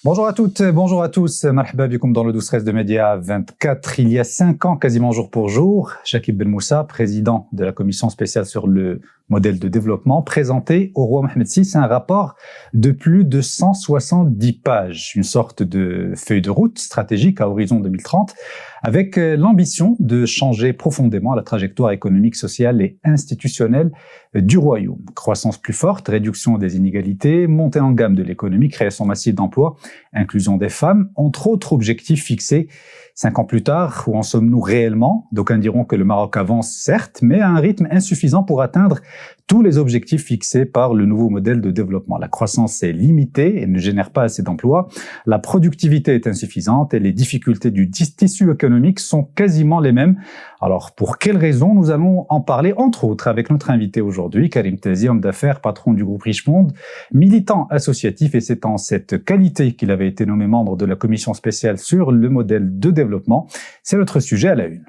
Bonjour à toutes, bonjour à tous. Marhaba bikoum dans le 12-13 de Média 24. Il y a 5 ans, quasiment jour pour jour, Chakib Ben Moussa, président de la commission spéciale sur le modèle de développement, présentait au roi Mohamed VI un rapport de plus de 170 pages, une sorte de feuille de route stratégique à horizon 2030, avec l'ambition de changer profondément la trajectoire économique, sociale et institutionnelle du royaume. Croissance plus forte, réduction des inégalités, montée en gamme de l'économie, création massive d'emplois, inclusion des femmes, entre autres objectifs fixés. 5 ans plus tard, où en sommes-nous réellement? D'aucuns diront que le Maroc avance, certes, mais à un rythme insuffisant pour atteindre tous les objectifs fixés par le nouveau modèle de développement. La croissance est limitée et ne génère pas assez d'emplois, la productivité est insuffisante et les difficultés du tissu économique sont quasiment les mêmes. Alors, pour quelles raisons? Nous allons en parler, entre autres, avec notre invité aujourd'hui, Karim Tazi, homme d'affaires, patron du groupe Richemont, militant associatif, et c'est en cette qualité qu'il avait été nommé membre de la commission spéciale sur le modèle de développement. C'est notre sujet à la une.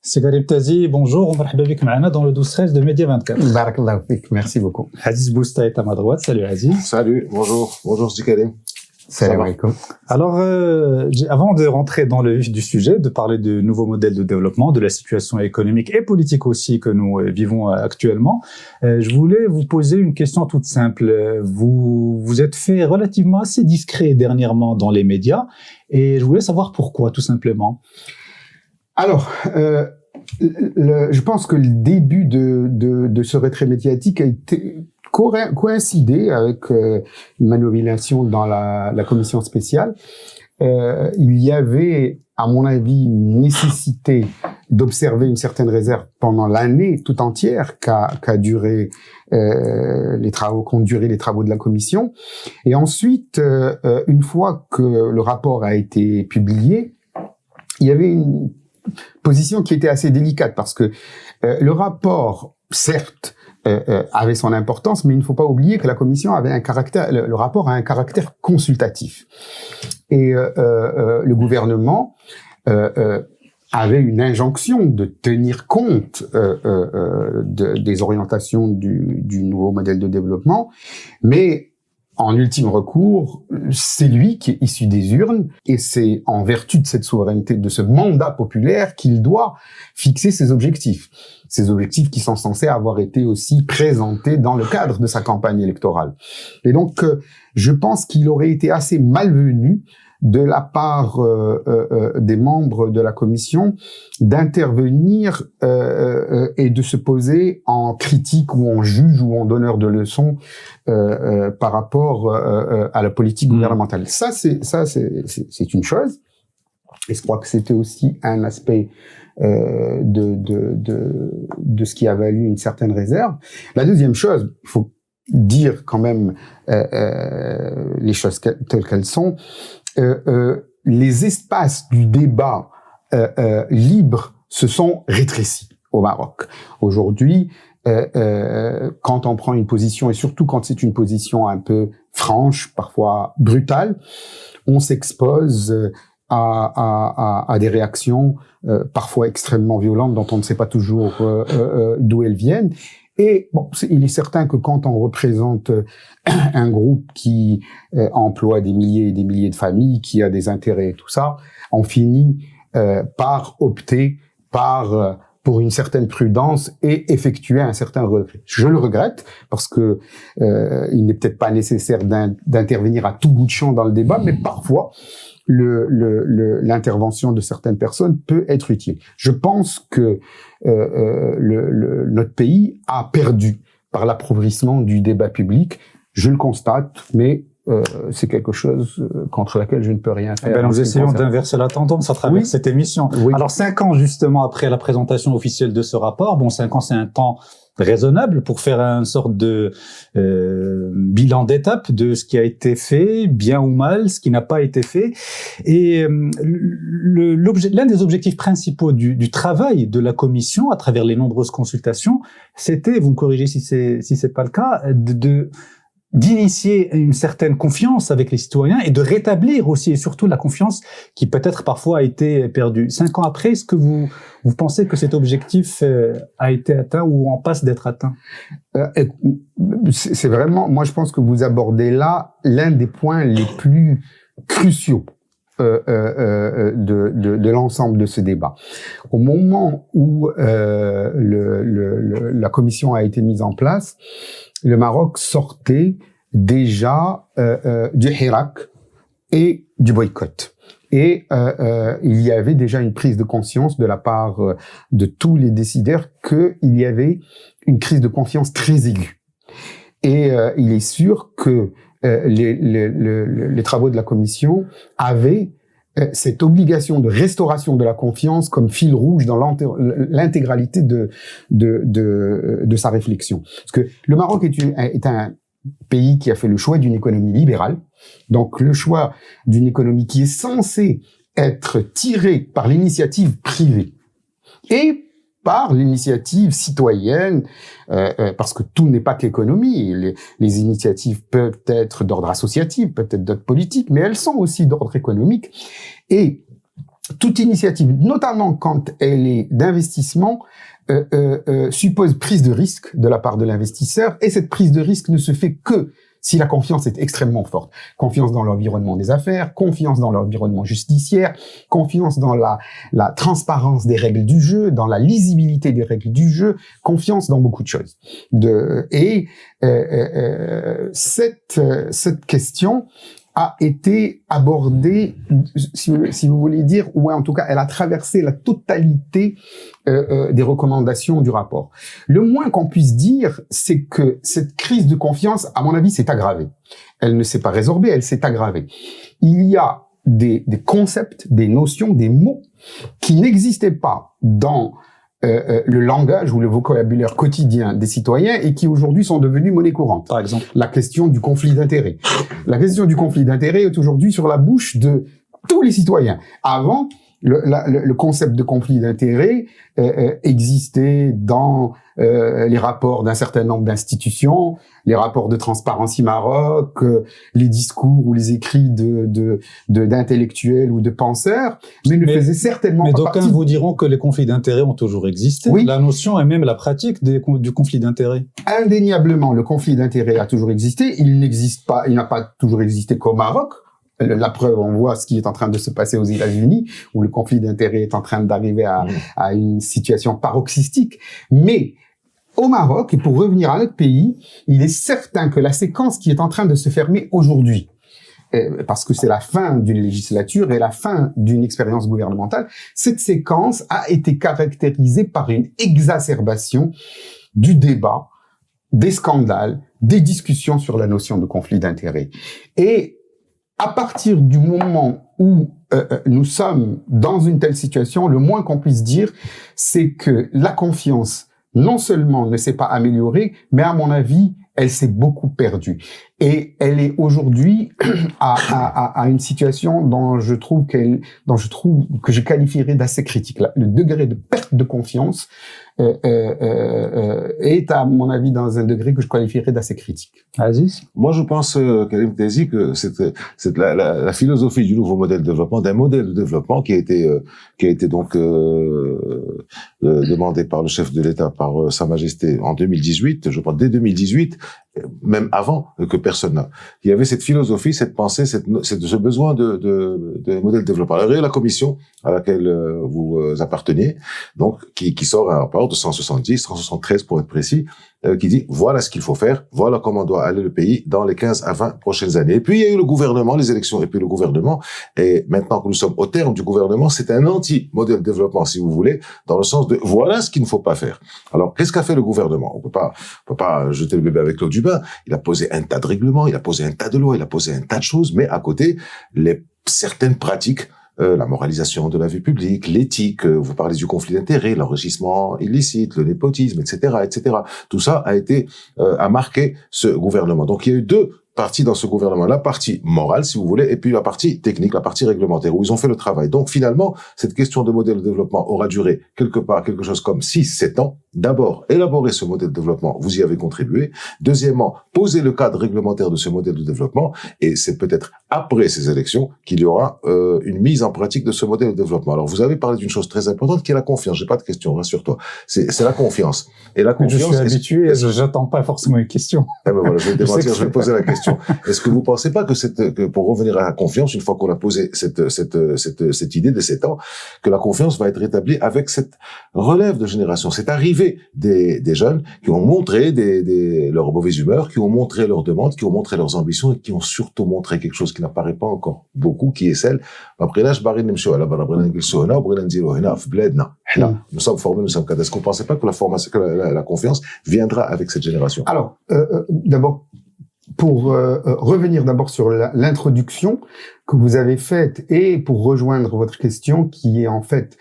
C'est Karim Tazi, bonjour, marhaba bik ma'ana dans le 12-13 de Média 24. Barakallahu fik, merci beaucoup. Aziz Bousta est à ma droite, salut Aziz. Salut, bonjour, c'est Karim. Salam alaikum. Alors, avant de rentrer dans le vif du sujet, de parler de nouveaux modèles de développement, de la situation économique et politique aussi que nous vivons actuellement, je voulais vous poser une question toute simple. Vous êtes fait relativement assez discret dernièrement dans les médias, et je voulais savoir pourquoi, tout simplement. Alors, je pense que le début de ce retrait médiatique a été coïncidé avec ma nomination dans la commission spéciale. Il y avait, à mon avis, une nécessité d'observer une certaine réserve pendant l'année tout entière qu'ont duré les travaux de la commission. Et ensuite, une fois que le rapport a été publié, il y avait une position qui était assez délicate parce que le rapport, certes, avait son importance, mais il ne faut pas oublier que la commission avait un caractère, le rapport a un caractère consultatif. Et le gouvernement avait une injonction de tenir compte des orientations du nouveau modèle de développement, mais en ultime recours, c'est lui qui est issu des urnes et c'est en vertu de cette souveraineté, de ce mandat populaire qu'il doit fixer ses objectifs. Ces objectifs qui sont censés avoir été aussi présentés dans le cadre de sa campagne électorale. Et donc, je pense qu'il aurait été assez malvenu de la part des membres de la commission d'intervenir et de se poser en critique ou en juge ou en donneur de leçons par rapport à la politique gouvernementale. Ça c'est une chose. Et je crois que c'était aussi un aspect de ce qui a valu une certaine réserve. La deuxième chose, il faut dire quand même les choses telles qu'elles sont. Les espaces du débat libre se sont rétrécis au Maroc. Aujourd'hui, quand on prend une position, et surtout quand c'est une position un peu franche, parfois brutale, on s'expose à des réactions parfois extrêmement violentes dont on ne sait pas toujours d'où elles viennent. Et bon, il est certain que quand on représente un groupe qui emploie des milliers et des milliers de familles, qui a des intérêts et tout ça, on finit par opter pour une certaine prudence et effectuer un certain retrait. Je le regrette parce que il n'est peut-être pas nécessaire d'intervenir à tout bout de champ dans le débat, mais parfois l'intervention de certaines personnes peut être utile. Je pense que notre pays a perdu par l'appauvrissement du débat public. Je le constate, mais c'est quelque chose contre laquelle je ne peux rien faire. Nous essayons d'inverser la tendance à travers cette émission. Oui. Alors 5 ans justement après la présentation officielle de ce rapport, 5 ans c'est un temps raisonnable pour faire une sorte de bilan d'étape de ce qui a été fait, bien ou mal, ce qui n'a pas été fait. Et l'un des objectifs principaux du travail de la commission, à travers les nombreuses consultations, c'était, vous me corrigez si c'est pas le cas, d'initier une certaine confiance avec les citoyens et de rétablir aussi et surtout la confiance qui peut-être parfois a été perdue. 5 ans après, est-ce que vous pensez que cet objectif a été atteint ou en passe d'être atteint? C'est vraiment, moi je pense que vous abordez là l'un des points les plus cruciaux de l'ensemble de ce débat. Au moment où la commission a été mise en place, le Maroc sortait déjà du hirak et du boycott. Et il y avait déjà une prise de conscience de la part de tous les décideurs qu'il y avait une crise de confiance très aiguë. Et il est sûr que les travaux de la commission avaient cette obligation de restauration de la confiance comme fil rouge dans l'intégralité de sa réflexion. Parce que le Maroc est un pays qui a fait le choix d'une économie libérale, donc le choix d'une économie qui est censée être tirée par l'initiative privée et par l'initiative citoyenne, parce que tout n'est pas qu'économie. Les initiatives peuvent être d'ordre associatif, peuvent être d'ordre politique, mais elles sont aussi d'ordre économique. Et toute initiative, notamment quand elle est d'investissement, suppose prise de risque de la part de l'investisseur, et cette prise de risque ne se fait que si la confiance est extrêmement forte. Confiance dans l'environnement des affaires, confiance dans l'environnement judiciaire, confiance dans la transparence des règles du jeu, dans la lisibilité des règles du jeu, confiance dans beaucoup de choses. Cette question a été abordée, si vous voulez dire, ou en tout cas, elle a traversé la totalité des recommandations du rapport. Le moins qu'on puisse dire, c'est que cette crise de confiance, à mon avis, s'est aggravée. Elle ne s'est pas résorbée, elle s'est aggravée. Il y a des concepts, des notions, des mots qui n'existaient pas dans le langage ou le vocabulaire quotidien des citoyens et qui aujourd'hui sont devenus monnaie courante. Par exemple, la question du conflit d'intérêts. La question du conflit d'intérêts est aujourd'hui sur la bouche de tous les citoyens. Avant, le concept de conflit d'intérêts existait dans les rapports d'un certain nombre d'institutions, les rapports de Transparency Maroc, les discours ou les écrits d'intellectuels ou de penseurs, mais ne faisaient certainement pas partie. Mais d'aucuns vous diront que les conflits d'intérêts ont toujours existé. Oui. La notion et même la pratique du conflit d'intérêts. Indéniablement, le conflit d'intérêts a toujours existé. Il n'a pas toujours existé qu'au Maroc. La preuve, on voit ce qui est en train de se passer aux États-Unis, où le conflit d'intérêts est en train d'arriver à une situation paroxystique. Mais au Maroc, et pour revenir à notre pays, il est certain que la séquence qui est en train de se fermer aujourd'hui, parce que c'est la fin d'une législature et la fin d'une expérience gouvernementale, cette séquence a été caractérisée par une exacerbation du débat, des scandales, des discussions sur la notion de conflit d'intérêts. Et à partir du moment où nous sommes dans une telle situation, le moins qu'on puisse dire, c'est que la confiance, non seulement ne s'est pas améliorée, mais à mon avis, elle s'est beaucoup perdue. Et elle est aujourd'hui à une situation dont je trouve que je qualifierais d'assez critique. Le degré de perte de confiance est, à mon avis, dans un degré que je qualifierais d'assez critique. Aziz? Moi, je pense, Karim Tazi, que c'est la philosophie du nouveau modèle de développement, d'un modèle de développement qui a été donc demandé par le chef de l'État, par Sa Majesté en 2018, je crois dès 2018, même avant que personne n'a. Il y avait cette philosophie, cette pensée, ce besoin de modèle de développement. Alors, il y a la commission à laquelle vous apparteniez, donc qui sort un rapport de 173 pour être précis, qui dit voilà ce qu'il faut faire, voilà comment doit aller le pays dans les 15 à 20 prochaines années. Et puis il y a eu le gouvernement, les élections, et puis le gouvernement, et maintenant que nous sommes au terme du gouvernement, c'est un anti-modèle de développement, si vous voulez, dans le sens de voilà ce qu'il ne faut pas faire. Alors qu'est-ce qu'a fait le gouvernement? On peut pas jeter le bébé avec l'eau du bain. Il a posé un tas de règlements, il a posé un tas de lois, il a posé un tas de choses, mais à côté, certaines pratiques, la moralisation de la vie publique, l'éthique, vous parlez du conflit d'intérêts, l'enrichissement illicite, le népotisme, etc., etc. Tout ça a marqué ce gouvernement. Donc il y a eu deux parties dans ce gouvernement, la partie morale, si vous voulez, et puis la partie technique, la partie réglementaire, où ils ont fait le travail. Donc finalement, cette question de modèle de développement aura duré quelque chose comme 6-7 ans, d'abord, élaborer ce modèle de développement, vous y avez contribué. Deuxièmement, poser le cadre réglementaire de ce modèle de développement, et c'est peut-être après ces élections qu'il y aura une mise en pratique de ce modèle de développement. Alors, vous avez parlé d'une chose très importante qui est la confiance. J'ai pas de question, rassure-toi. C'est la confiance. Et la confiance. Je suis habitué, j'attends pas forcément une question. Eh ben voilà, je vais démentir, je vais poser la question. Est-ce que vous pensez pas que pour revenir à la confiance, une fois qu'on a posé cette idée de 7 ans, que la confiance va être établie avec cette relève de génération, cette arrivée des jeunes qui ont montré leur mauvaise humeur, qui ont montré leurs demandes, qui ont montré leurs ambitions et qui ont surtout montré quelque chose qui n'apparaît pas encore beaucoup, qui est celle, nous sommes formés, nous sommes cadres. Est-ce que vous ne pensez pas que la confiance viendra avec cette génération? Alors, d'abord, pour revenir d'abord sur l'introduction que vous avez faite et pour rejoindre votre question qui est en fait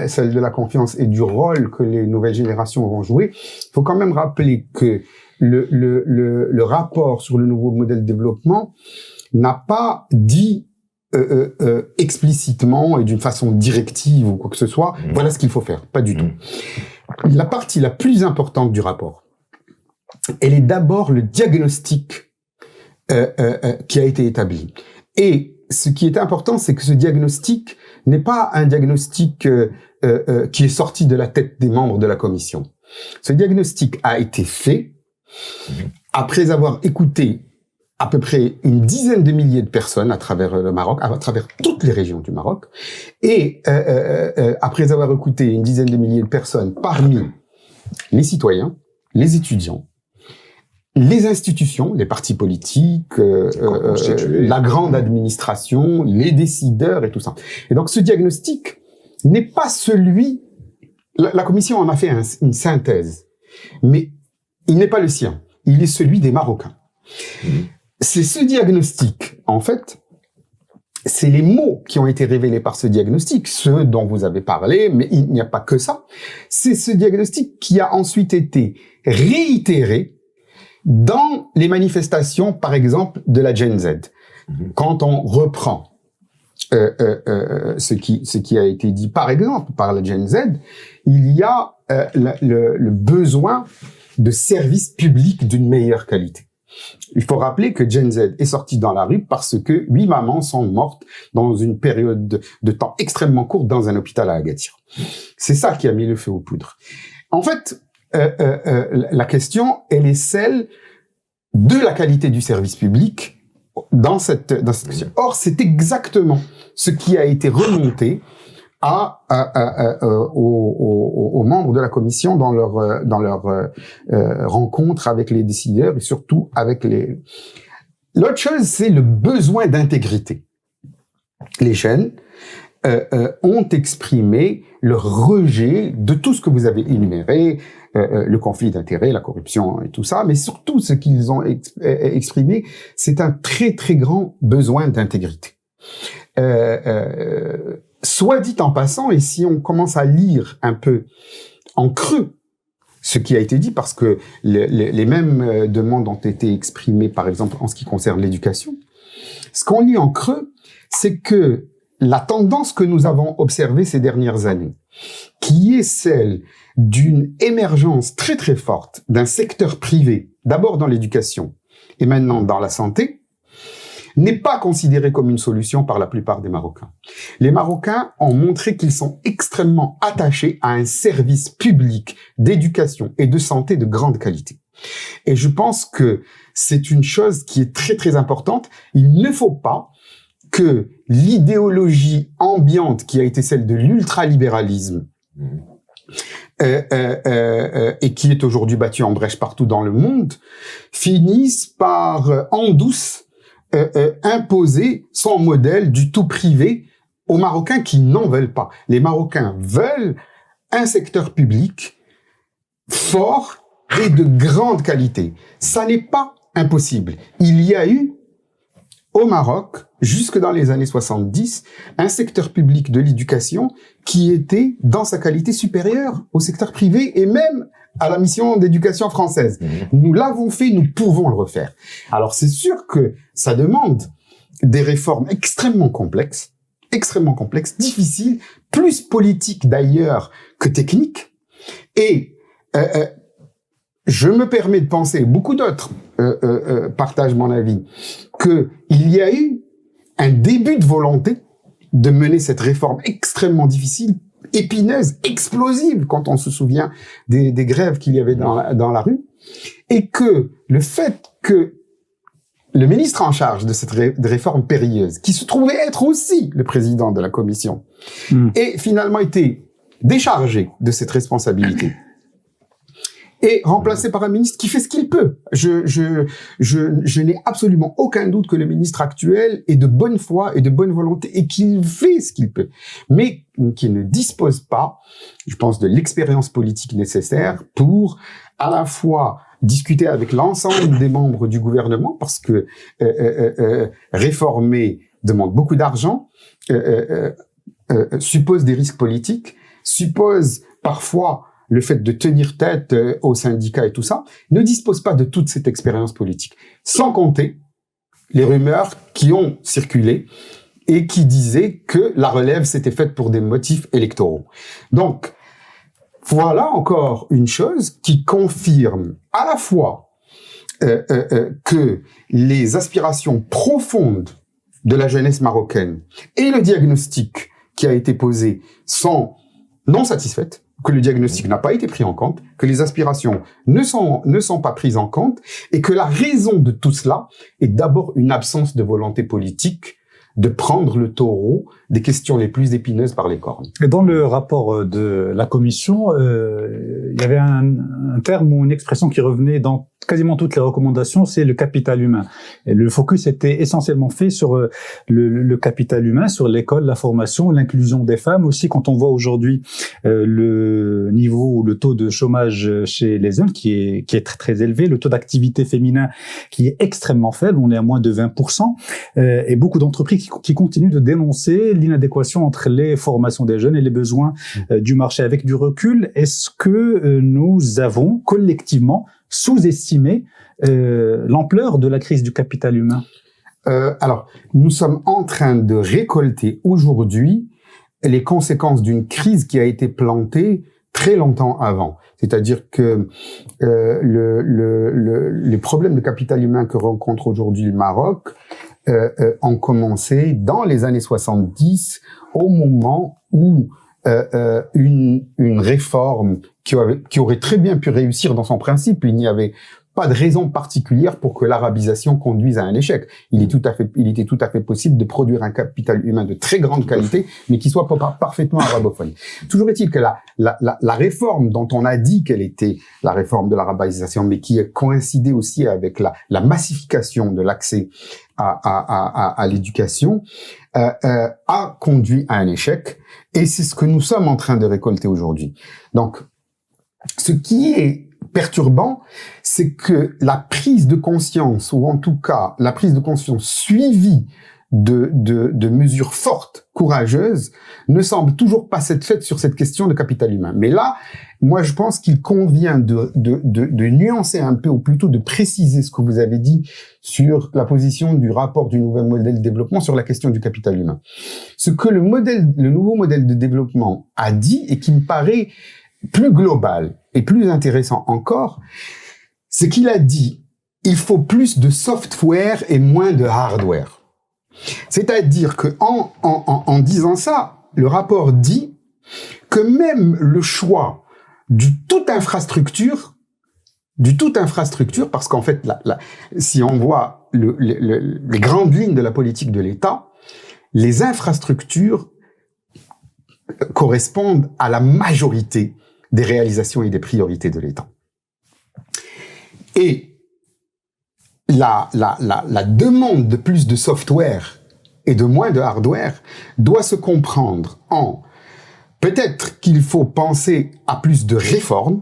celle de la confiance et du rôle que les nouvelles générations vont jouer, il faut quand même rappeler que le rapport sur le nouveau modèle de développement n'a pas dit explicitement et d'une façon directive ou quoi que ce soit, voilà ce qu'il faut faire, pas du tout. La partie la plus importante du rapport, elle est d'abord le diagnostic qui a été établi. Et ce qui est important, c'est que ce diagnostic n'est pas un diagnostic qui est sorti de la tête des membres de la commission. Ce diagnostic a été fait après avoir écouté à peu près une dizaine de milliers de personnes à travers le Maroc, à travers toutes les régions du Maroc, et après avoir écouté une dizaine de milliers de personnes parmi les citoyens, les étudiants, les institutions, les partis politiques, la grande administration, les décideurs et tout ça. Et donc ce diagnostic n'est pas celui... La commission en a fait une synthèse, mais il n'est pas le sien. Il est celui des Marocains. C'est ce diagnostic, en fait, c'est les mots qui ont été révélés par ce diagnostic, ceux dont vous avez parlé, mais il n'y a pas que ça. C'est ce diagnostic qui a ensuite été réitéré dans les manifestations, par exemple, de la Gen Z. Quand on reprend ce qui a été dit, par exemple, par la Gen Z, il y a le besoin de services publics d'une meilleure qualité. Il faut rappeler que Gen Z est sorti dans la rue parce que 8 mamans sont mortes dans une période de temps extrêmement courte dans un hôpital à Agadir. C'est ça qui a mis le feu aux poudres. En fait, la question, elle est celle de la qualité du service public dans cette question. Or, c'est exactement ce qui a été remonté aux membres de la commission dans leur rencontre avec les décideurs et surtout avec les... L'autre chose, c'est le besoin d'intégrité. Les jeunes ont exprimé leur rejet de tout ce que vous avez énuméré, le conflit d'intérêts, la corruption et tout ça, mais surtout ce qu'ils ont exprimé, c'est un très très grand besoin d'intégrité. Soit dit en passant, et si on commence à lire un peu en creux ce qui a été dit, parce que les mêmes demandes ont été exprimées, par exemple, en ce qui concerne l'éducation, ce qu'on lit en creux, c'est que la tendance que nous avons observée ces dernières années, qui est celle d'une émergence très très forte d'un secteur privé, d'abord dans l'éducation et maintenant dans la santé, n'est pas considérée comme une solution par la plupart des Marocains. Les Marocains ont montré qu'ils sont extrêmement attachés à un service public d'éducation et de santé de grande qualité. Et je pense que c'est une chose qui est très très importante. Il ne faut pas que l'idéologie ambiante qui a été celle de l'ultralibéralisme et qui est aujourd'hui battue en brèche partout dans le monde finisse par en douce imposer son modèle du tout privé aux Marocains qui n'en veulent pas. Les Marocains veulent un secteur public fort et de grande qualité. Ça n'est pas impossible. Il y a eu au Maroc, jusque dans les années 70, un secteur public de l'éducation qui était dans sa qualité supérieure au secteur privé et même à la mission d'éducation française. Nous l'avons fait, nous pouvons le refaire. Alors c'est sûr que ça demande des réformes extrêmement complexes, difficiles, plus politiques d'ailleurs que techniques. Et je me permets de penser, beaucoup d'autres partagent mon avis, qu'il y a eu un début de volonté de mener cette réforme extrêmement difficile, épineuse, explosive, quand on se souvient des grèves qu'il y avait dans la rue, et que le fait que le ministre en charge de cette réforme périlleuse, qui se trouvait être aussi le président de la commission, ait finalement été déchargé de cette responsabilité et remplacé par un ministre qui fait ce qu'il peut. Je n'ai absolument aucun doute que le ministre actuel est de bonne foi et de bonne volonté et qu'il fait ce qu'il peut, mais qu'il ne dispose pas, je pense, de l'expérience politique nécessaire pour à la fois discuter avec l'ensemble des membres du gouvernement, parce que réformer demande beaucoup d'argent, suppose des risques politiques, suppose parfois le fait de tenir tête aux syndicats et tout ça, ne dispose pas de toute cette expérience politique. Sans compter les rumeurs qui ont circulé et qui disaient que la relève s'était faite pour des motifs électoraux. Donc, voilà encore une chose qui confirme à la fois que les aspirations profondes de la jeunesse marocaine et le diagnostic qui a été posé sont non satisfaites, que le diagnostic n'a pas été pris en compte, que les aspirations ne sont pas prises en compte, et que la raison de tout cela est d'abord une absence de volonté politique de prendre le taureau des questions les plus épineuses par les cornes. Et dans le rapport de la commission, il y avait un terme ou une expression qui revenait dans quasiment toutes les recommandations, c'est le capital humain. Et le focus était essentiellement fait sur le capital humain, sur l'école, la formation, l'inclusion des femmes. Aussi, quand on voit aujourd'hui le niveau ou le taux de chômage chez les jeunes qui est très, très élevé, le taux d'activité féminin qui est extrêmement faible, on est à moins de 20%, et beaucoup d'entreprises qui continuent de dénoncer l'inadéquation entre les formations des jeunes et les besoins du marché. Avec du recul, est-ce que nous avons collectivement sous-estimé l'ampleur de la crise du capital humain? Alors, nous sommes en train de récolter aujourd'hui les conséquences d'une crise qui a été plantée très longtemps avant. C'est-à-dire que les problèmes de capital humain que rencontre aujourd'hui le Maroc ont commencé dans les années 70, au moment où une réforme qui aurait très bien pu réussir dans son principe, il n'y avait pas de raison particulière pour que l'arabisation conduise à un échec. Il était tout à fait possible de produire un capital humain de très grande qualité, mais qui soit parfaitement arabophone. Toujours est-il que la réforme dont on a dit qu'elle était la réforme de l'arabisation, mais qui a coïncidé aussi avec la massification de l'accès à l'éducation, a conduit à un échec. Et c'est ce que nous sommes en train de récolter aujourd'hui. Donc, ce qui est perturbant, c'est que la prise de conscience, ou en tout cas la prise de conscience suivie de mesures fortes, courageuses, ne semble toujours pas s'être faite sur cette question de capital humain. Mais là, moi je pense qu'il convient de nuancer un peu, ou plutôt de préciser ce que vous avez dit sur la position du rapport du nouveau modèle de développement sur la question du capital humain. Ce que le nouveau modèle de développement a dit, et qui me paraît plus global et plus intéressant encore, c'est qu'il a dit il faut plus de software et moins de hardware. C'est-à-dire que en disant ça, le rapport dit que même le choix du tout infrastructure, parce qu'en fait, si on voit les grandes lignes de la politique de l'État, les infrastructures correspondent à la majorité des réalisations et des priorités de l'État. Et la demande de plus de software et de moins de hardware doit se comprendre en peut-être qu'il faut penser à plus de réformes,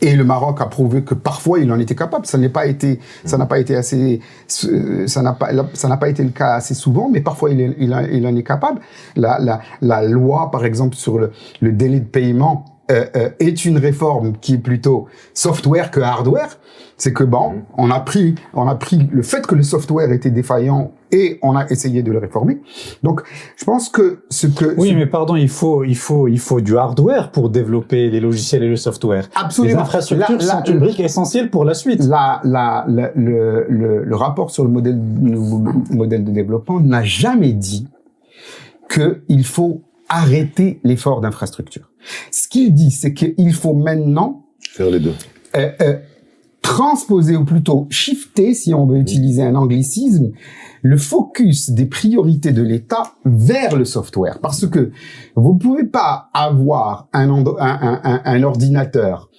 et le Maroc a prouvé que parfois il en était capable. Ça n'a pas été le cas assez souvent, mais parfois il en est capable. La loi, par exemple, sur le délai de paiement est une réforme qui est plutôt software que hardware. C'est que on a pris le fait que le software était défaillant et on a essayé de le réformer. Donc, je pense que mais pardon, il faut du hardware pour développer les logiciels et le software. Absolument. Les infrastructures sont une brique essentielle pour la suite. Le rapport sur le modèle de développement n'a jamais dit qu'il faut arrêter l'effort d'infrastructure. Ce qu'il dit, c'est qu'il faut maintenant faire les deux. Transposer, ou plutôt shifter, si on veut utiliser un anglicisme, le focus des priorités de l'État vers le software. Parce que vous pouvez pas avoir un ordinateur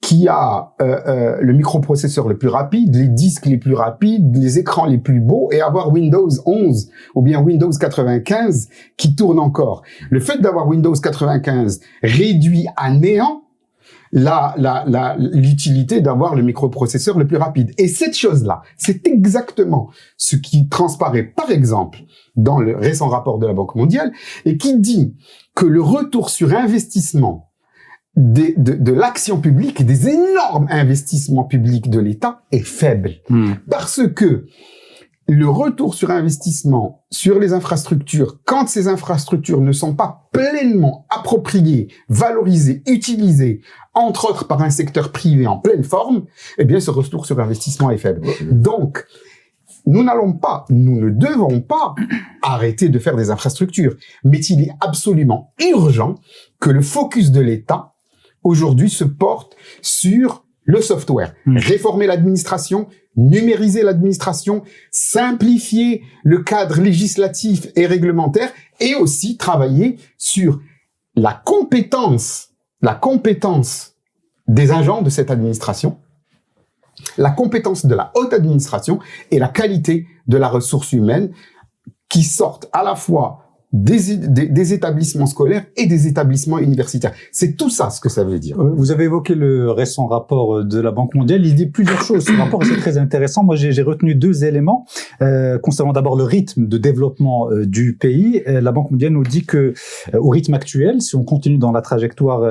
qui a le microprocesseur le plus rapide, les disques les plus rapides, les écrans les plus beaux, et avoir Windows 11 ou bien Windows 95 qui tourne encore. Le fait d'avoir Windows 95 réduit à néant l'utilité d'avoir le microprocesseur le plus rapide. Et cette chose-là, c'est exactement ce qui transparaît, par exemple, dans le récent rapport de la Banque mondiale, et qui dit que le retour sur investissement de l'action publique et des énormes investissements publics de l'État est faible. Parce que le retour sur investissement sur les infrastructures, quand ces infrastructures ne sont pas pleinement appropriées, valorisées, utilisées, entre autres par un secteur privé en pleine forme, eh bien, ce retour sur investissement est faible. Donc, nous ne devons pas arrêter de faire des infrastructures, mais il est absolument urgent que le focus de l'État, aujourd'hui, se porte sur le software. Réformer l'administration, numériser l'administration, simplifier le cadre législatif et réglementaire, et aussi travailler sur la compétence des agents de cette administration, la compétence de la haute administration et la qualité de la ressource humaine qui sortent à la fois des établissements scolaires et des établissements universitaires. C'est tout ça ce que ça veut dire. Vous avez évoqué le récent rapport de la Banque mondiale. Il dit plusieurs choses. Ce rapport, c'est très intéressant. Moi, j'ai retenu deux éléments concernant d'abord le rythme de développement du pays. La Banque mondiale nous dit que au rythme actuel, si on continue dans la trajectoire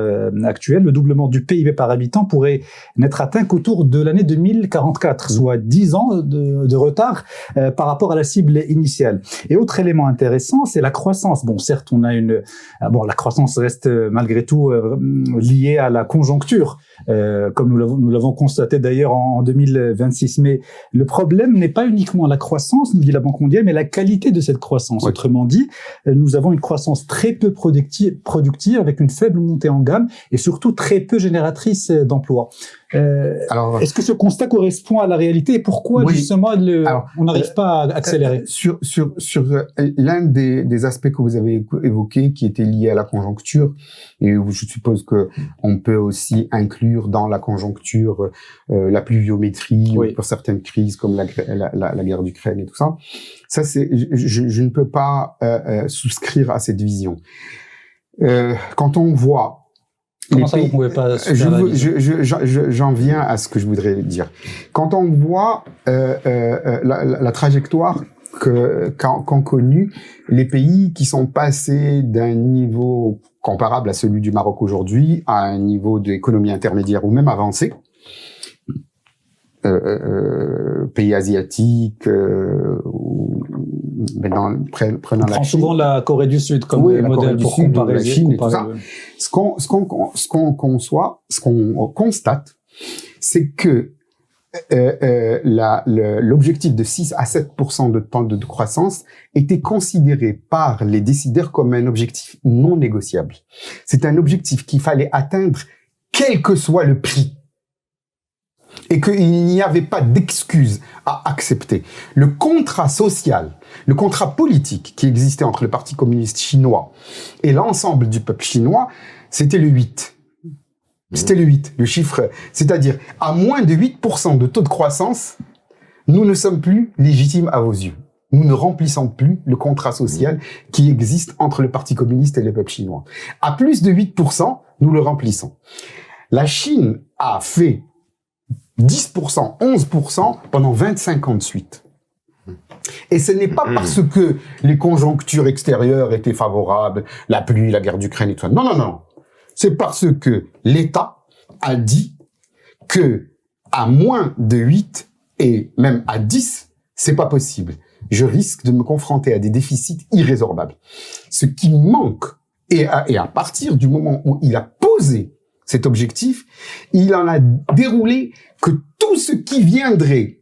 actuelle, le doublement du PIB par habitant pourrait n'être atteint qu'autour de l'année 2044, soit 10 ans de retard par rapport à la cible initiale. Et autre élément intéressant, c'est la croissance. Bon, certes, on a la croissance reste malgré tout liée à la conjoncture, comme nous l'avons constaté d'ailleurs en 2026. Mais le problème n'est pas uniquement la croissance, nous dit la Banque mondiale, mais la qualité de cette croissance. Oui. Autrement dit, nous avons une croissance très peu productive avec une faible montée en gamme et surtout très peu génératrice d'emplois. Alors, est-ce que ce constat correspond à la réalité et pourquoi justement on n'arrive pas à accélérer? Sur l'un des aspects que vous avez évoqué qui était lié à la conjoncture, et je suppose que on peut aussi inclure dans la conjoncture la pluviométrie pour certaines crises comme la guerre d'Ukraine et tout ça. Ça, je ne peux pas souscrire à cette vision. Quand on voit Comment ça, vous pouvez pas j'en viens à ce que je voudrais dire. Quand on voit la trajectoire qu'ont connu les pays qui sont passés d'un niveau comparable à celui du Maroc aujourd'hui à un niveau d'économie intermédiaire ou même avancé, pays asiatiques, prenant la Chine. Souvent la Corée du Sud comme modèle pour comparer la Chine et tout ça. Ce qu'on constate, c'est que l'objectif de 6 à 7% de temps de croissance était considéré par les décideurs comme un objectif non négociable. C'est un objectif qu'il fallait atteindre quel que soit le prix. Et qu'il n'y avait pas d'excuse à accepter. Le contrat social, le contrat politique qui existait entre le Parti communiste chinois et l'ensemble du peuple chinois, c'était le 8. C'était le 8, le chiffre. C'est-à-dire, à moins de 8% de taux de croissance, nous ne sommes plus légitimes à vos yeux. Nous ne remplissons plus le contrat social qui existe entre le Parti communiste et le peuple chinois. À plus de 8%, nous le remplissons. La Chine a fait 10%, 11% pendant 25 ans de suite. Et ce n'est pas parce que les conjonctures extérieures étaient favorables, la pluie, la guerre d'Ukraine et tout ça. Non, non, non. C'est parce que l'État a dit que à moins de 8 et même à 10, c'est pas possible. Je risque de me confronter à des déficits irrésorbables. Ce qui manque, et à partir du moment où il a posé cet objectif, il en a déroulé que tout ce qui viendrait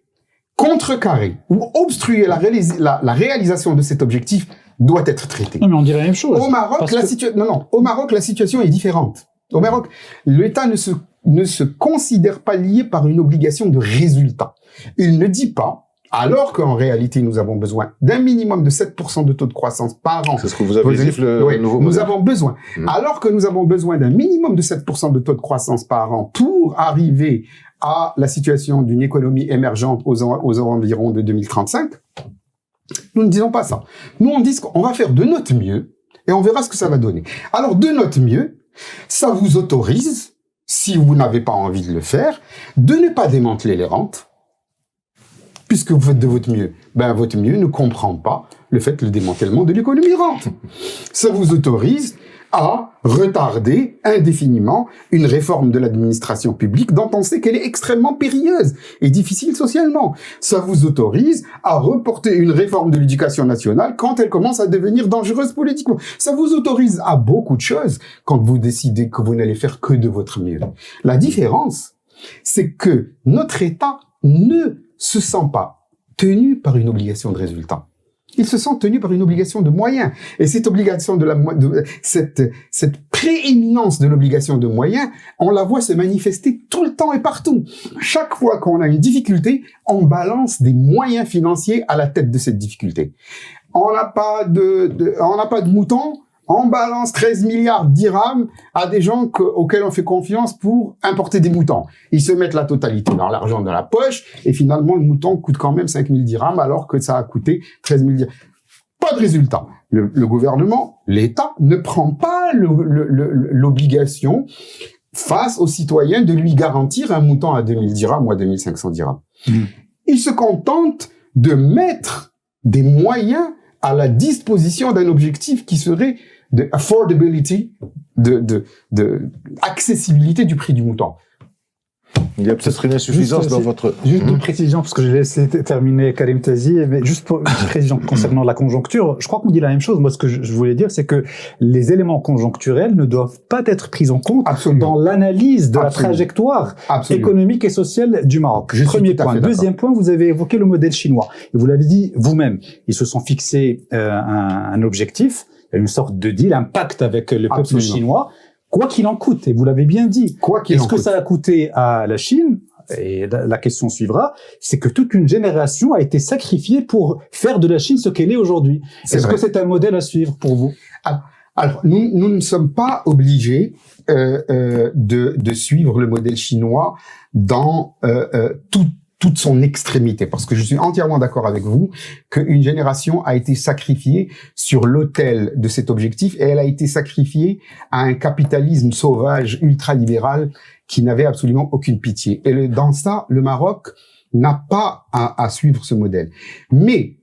contrecarrer ou obstruer la réalisation de cet objectif doit être traité. Non, mais on dit la même chose. Au Maroc, au Maroc, la situation est différente. Au Maroc, l'État ne se considère pas lié par une obligation de résultat. Il ne dit pas, alors qu'en réalité, nous avons besoin d'un minimum de 7% de taux de croissance par an. C'est ce que vous avez dit, le nouveau modèle. Nous avons besoin. Alors que nous avons besoin d'un minimum de 7% de taux de croissance par an pour arriver à la situation d'une économie émergente aux environs de 2035, nous ne disons pas ça. Nous, on dit qu'on va faire de notre mieux et on verra ce que ça va donner. Alors, de notre mieux, ça vous autorise, si vous n'avez pas envie de le faire, de ne pas démanteler les rentes, puisque vous faites de votre mieux. Ben, votre mieux ne comprend pas le fait le démantèlement de l'économie rente. Ça vous autorise à retarder indéfiniment une réforme de l'administration publique dont on sait qu'elle est extrêmement périlleuse et difficile socialement. Ça vous autorise à reporter une réforme de l'éducation nationale quand elle commence à devenir dangereuse politiquement. Ça vous autorise à beaucoup de choses quand vous décidez que vous n'allez faire que de votre mieux. La différence, c'est que notre État ne se sent pas tenu par une obligation de résultat. Ils se sentent tenus par une obligation de moyens. Et cette obligation cette prééminence de l'obligation de moyens, on la voit se manifester tout le temps et partout. Chaque fois qu'on a une difficulté, on balance des moyens financiers à la tête de cette difficulté. On n'a pas de moutons, on balance 13 milliards de dirhams à des gens auxquels on fait confiance pour importer des moutons. Ils se mettent la totalité dans l'argent dans la poche et finalement le mouton coûte quand même 5 000 dirhams alors que ça a coûté 13 000 dirhams. Pas de résultat. Le gouvernement, l'État ne prend pas l'obligation face aux citoyens de lui garantir un mouton à 2 000 dirhams ou à 2 500 dirhams. Il se contente de mettre des moyens à la disposition d'un objectif qui serait de affordability, de accessibilité du prix du mouton. Il y a peut-être une insuffisance dans votre... Juste une précision, parce que je vais laisser terminer Karim Tazi, mais juste pour une précision concernant la conjoncture, je crois qu'on dit la même chose. Moi, ce que je voulais dire, c'est que les éléments conjoncturels ne doivent pas être pris en compte dans l'analyse de la trajectoire économique et sociale du Maroc. Premier point. Deuxième point, vous avez évoqué le modèle chinois. Et vous l'avez dit vous-même, ils se sont fixés un objectif, une sorte de deal, un pacte avec le peuple chinois. Quoi qu'il en coûte, et vous l'avez bien dit. Est-ce que ça a coûté à la Chine? Et la question suivra, c'est que toute une génération a été sacrifiée pour faire de la Chine ce qu'elle est aujourd'hui. Est-ce que c'est un modèle à suivre pour vous? Alors, nous ne sommes pas obligés de suivre le modèle chinois dans toute son extrémité, parce que je suis entièrement d'accord avec vous qu'une génération a été sacrifiée sur l'autel de cet objectif et elle a été sacrifiée à un capitalisme sauvage ultralibéral qui n'avait absolument aucune pitié. Et dans ça, le Maroc n'a pas à suivre ce modèle. Mais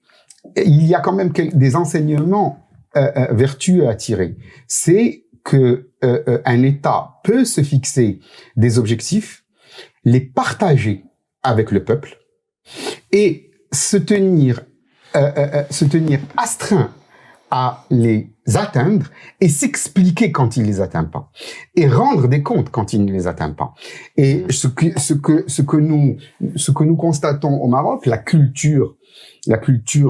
il y a quand même des enseignements vertueux à tirer. C'est que un État peut se fixer des objectifs, les partager avec le peuple et se tenir astreint à les atteindre et s'expliquer quand il les atteint pas et rendre des comptes quand il ne les atteint pas. Et ce que nous constatons au Maroc, la culture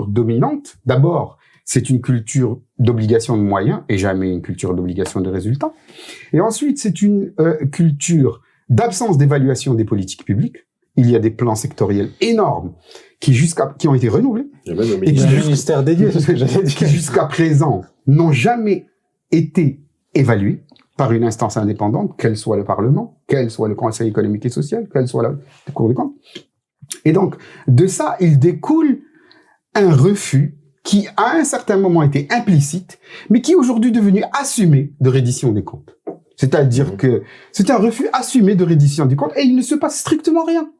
dominante, d'abord, c'est une culture d'obligation de moyens et jamais une culture d'obligation de résultats. Et ensuite, c'est une culture d'absence d'évaluation des politiques publiques. Il y a des plans sectoriels énormes qui ont été renouvelés. Il y a même un ministère dédié, c'est ce que j'allais dire. Qui jusqu'à présent n'ont jamais été évalués par une instance indépendante, qu'elle soit le Parlement, qu'elle soit le Conseil économique et social, qu'elle soit la Cour des comptes. Et donc, de ça, il découle un refus qui, à un certain moment, était implicite, mais qui est aujourd'hui devenu assumé de reddition des comptes. C'est-à-dire que c'est un refus assumé de reddition des comptes et il ne se passe strictement rien.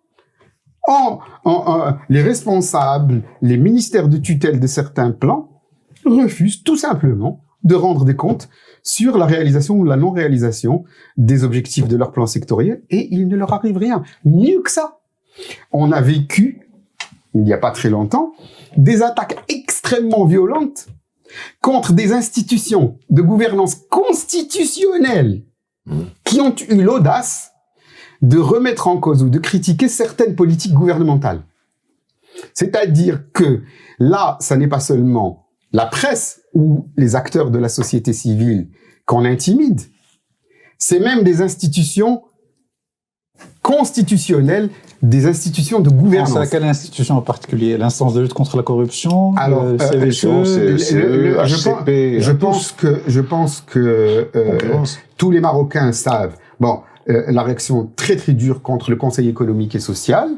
Les responsables, les ministères de tutelle de certains plans refusent tout simplement de rendre des comptes sur la réalisation ou la non-réalisation des objectifs de leur plan sectoriel, et il ne leur arrive rien. Mieux que ça, on a vécu, il n'y a pas très longtemps, des attaques extrêmement violentes contre des institutions de gouvernance constitutionnelle qui ont eu l'audace de remettre en cause ou de critiquer certaines politiques gouvernementales. C'est-à-dire que là, ça n'est pas seulement la presse ou les acteurs de la société civile qu'on intimide, c'est même des institutions constitutionnelles, des institutions de gouvernance. C'est laquelle institution en particulier? L'instance de lutte contre la corruption? Alors, le CVCE, je pense que tous les Marocains savent. Bon, la réaction très très dure contre le Conseil économique et social,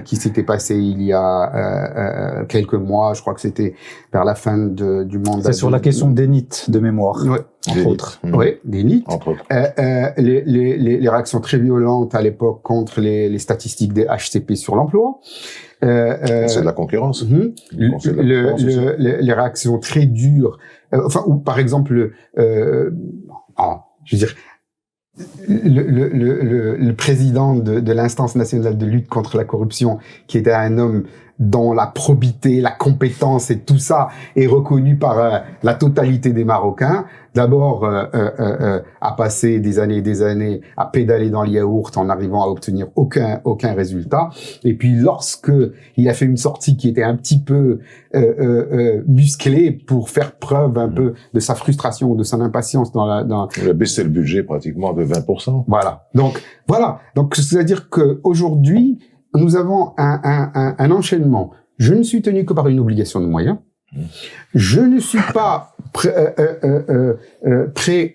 qui s'était passé il y a quelques mois, je crois que c'était vers la fin du mandat. C'est sur la question des NIT de mémoire, entre autres. Oui, des NIT. Entre autres. Les réactions très violentes à l'époque contre les statistiques des HCP sur l'emploi. C'est de la concurrence. Les réactions très dures. Ou par exemple, je veux dire, le président de l'instance nationale de lutte contre la corruption, qui était un homme dont la probité, la compétence et tout ça est reconnu par la totalité des Marocains, d'abord a passé des années et des années à pédaler dans le yaourt en arrivant à obtenir aucun résultat. Et puis lorsque il a fait une sortie qui était un petit peu musclée pour faire preuve un peu de sa frustration ou de son impatience Il a baissé le budget pratiquement de 20%. Voilà. Donc c'est-à-dire que aujourd'hui nous avons un enchaînement. Je ne suis tenu que par une obligation de moyens. Je ne suis pas prêt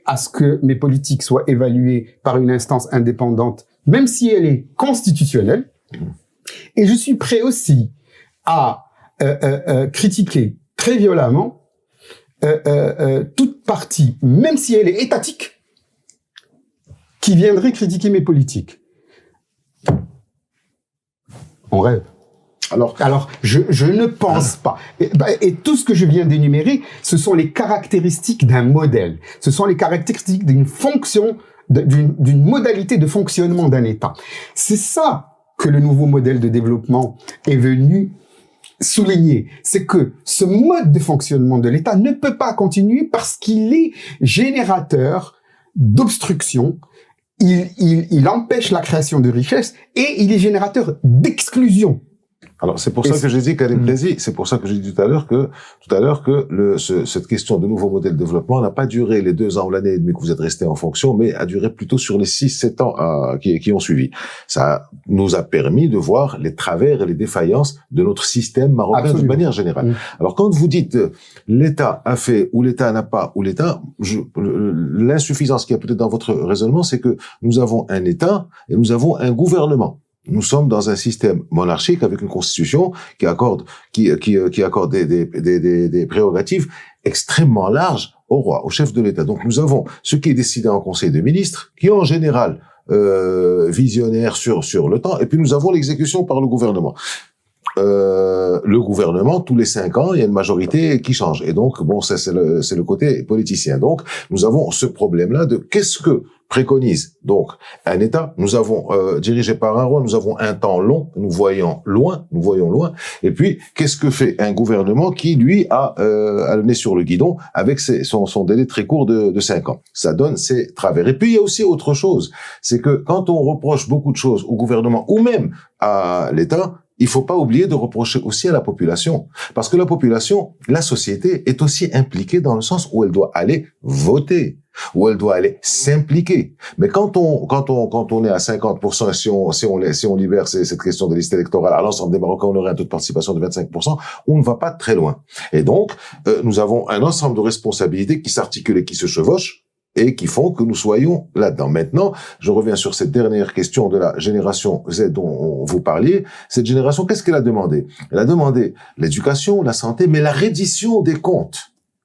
à ce que mes politiques soient évaluées par une instance indépendante, même si elle est constitutionnelle. Et je suis prêt aussi à critiquer très violemment toute partie, même si elle est étatique, qui viendrait critiquer mes politiques. On rêve. Alors, je ne pense pas. Et tout ce que je viens d'énumérer, ce sont les caractéristiques d'un modèle. Ce sont les caractéristiques d'une fonction, d'une modalité de fonctionnement d'un État. C'est ça que le nouveau modèle de développement est venu souligner. C'est que ce mode de fonctionnement de l'État ne peut pas continuer parce qu'il est générateur d'obstruction. Il empêche la création de richesses et il est générateur d'exclusion. Alors c'est pour ça que j'ai dit Karim Plazy, c'est pour ça que j'ai dit tout à l'heure que cette question de nouveau modèle de développement n'a pas duré les 2 ans ou l'année et demie que vous êtes resté en fonction, mais a duré plutôt sur les 6-7 ans qui ont suivi. Ça nous a permis de voir les travers et les défaillances de notre système marocain. Absolument. De manière générale. Alors quand vous dites l'État a fait ou l'État n'a pas ou l'État, l'insuffisance qu'il y a peut-être dans votre raisonnement, c'est que nous avons un État et nous avons un gouvernement. Nous sommes dans un système monarchique avec une constitution qui accorde des prérogatives extrêmement larges au roi, au chef de l'État. Donc nous avons ce qui est décidé en Conseil des ministres, qui est en général visionnaire sur le temps, et puis nous avons l'exécution par le gouvernement. Le gouvernement, tous les 5 ans, il y a une majorité qui change. Et donc, bon, ça, c'est le côté politicien. Donc, nous avons ce problème-là de qu'est-ce que préconise donc un État. Nous avons dirigé par un roi, nous avons un temps long, nous voyons loin. Et puis, qu'est-ce que fait un gouvernement qui, lui, a le nez sur le guidon avec son délai très court de 5 ans. Ça donne ses travers. Et puis, il y a aussi autre chose. C'est que quand on reproche beaucoup de choses au gouvernement ou même à l'État, il faut pas oublier de reprocher aussi à la population. Parce que la population, la société est aussi impliquée dans le sens où elle doit aller voter, où elle doit aller s'impliquer. Mais quand on est à 50%, si on libère cette question de liste électorale à l'ensemble des Marocains, on aurait un taux de participation de 25%, on ne va pas très loin. Et donc, nous avons un ensemble de responsabilités qui s'articulent et qui se chevauchent, et qui font que nous soyons là-dedans. Maintenant, je reviens sur cette dernière question de la génération Z dont vous parliez. Cette génération, qu'est-ce qu'elle a demandé? Elle a demandé l'éducation, la santé, mais la reddition des comptes.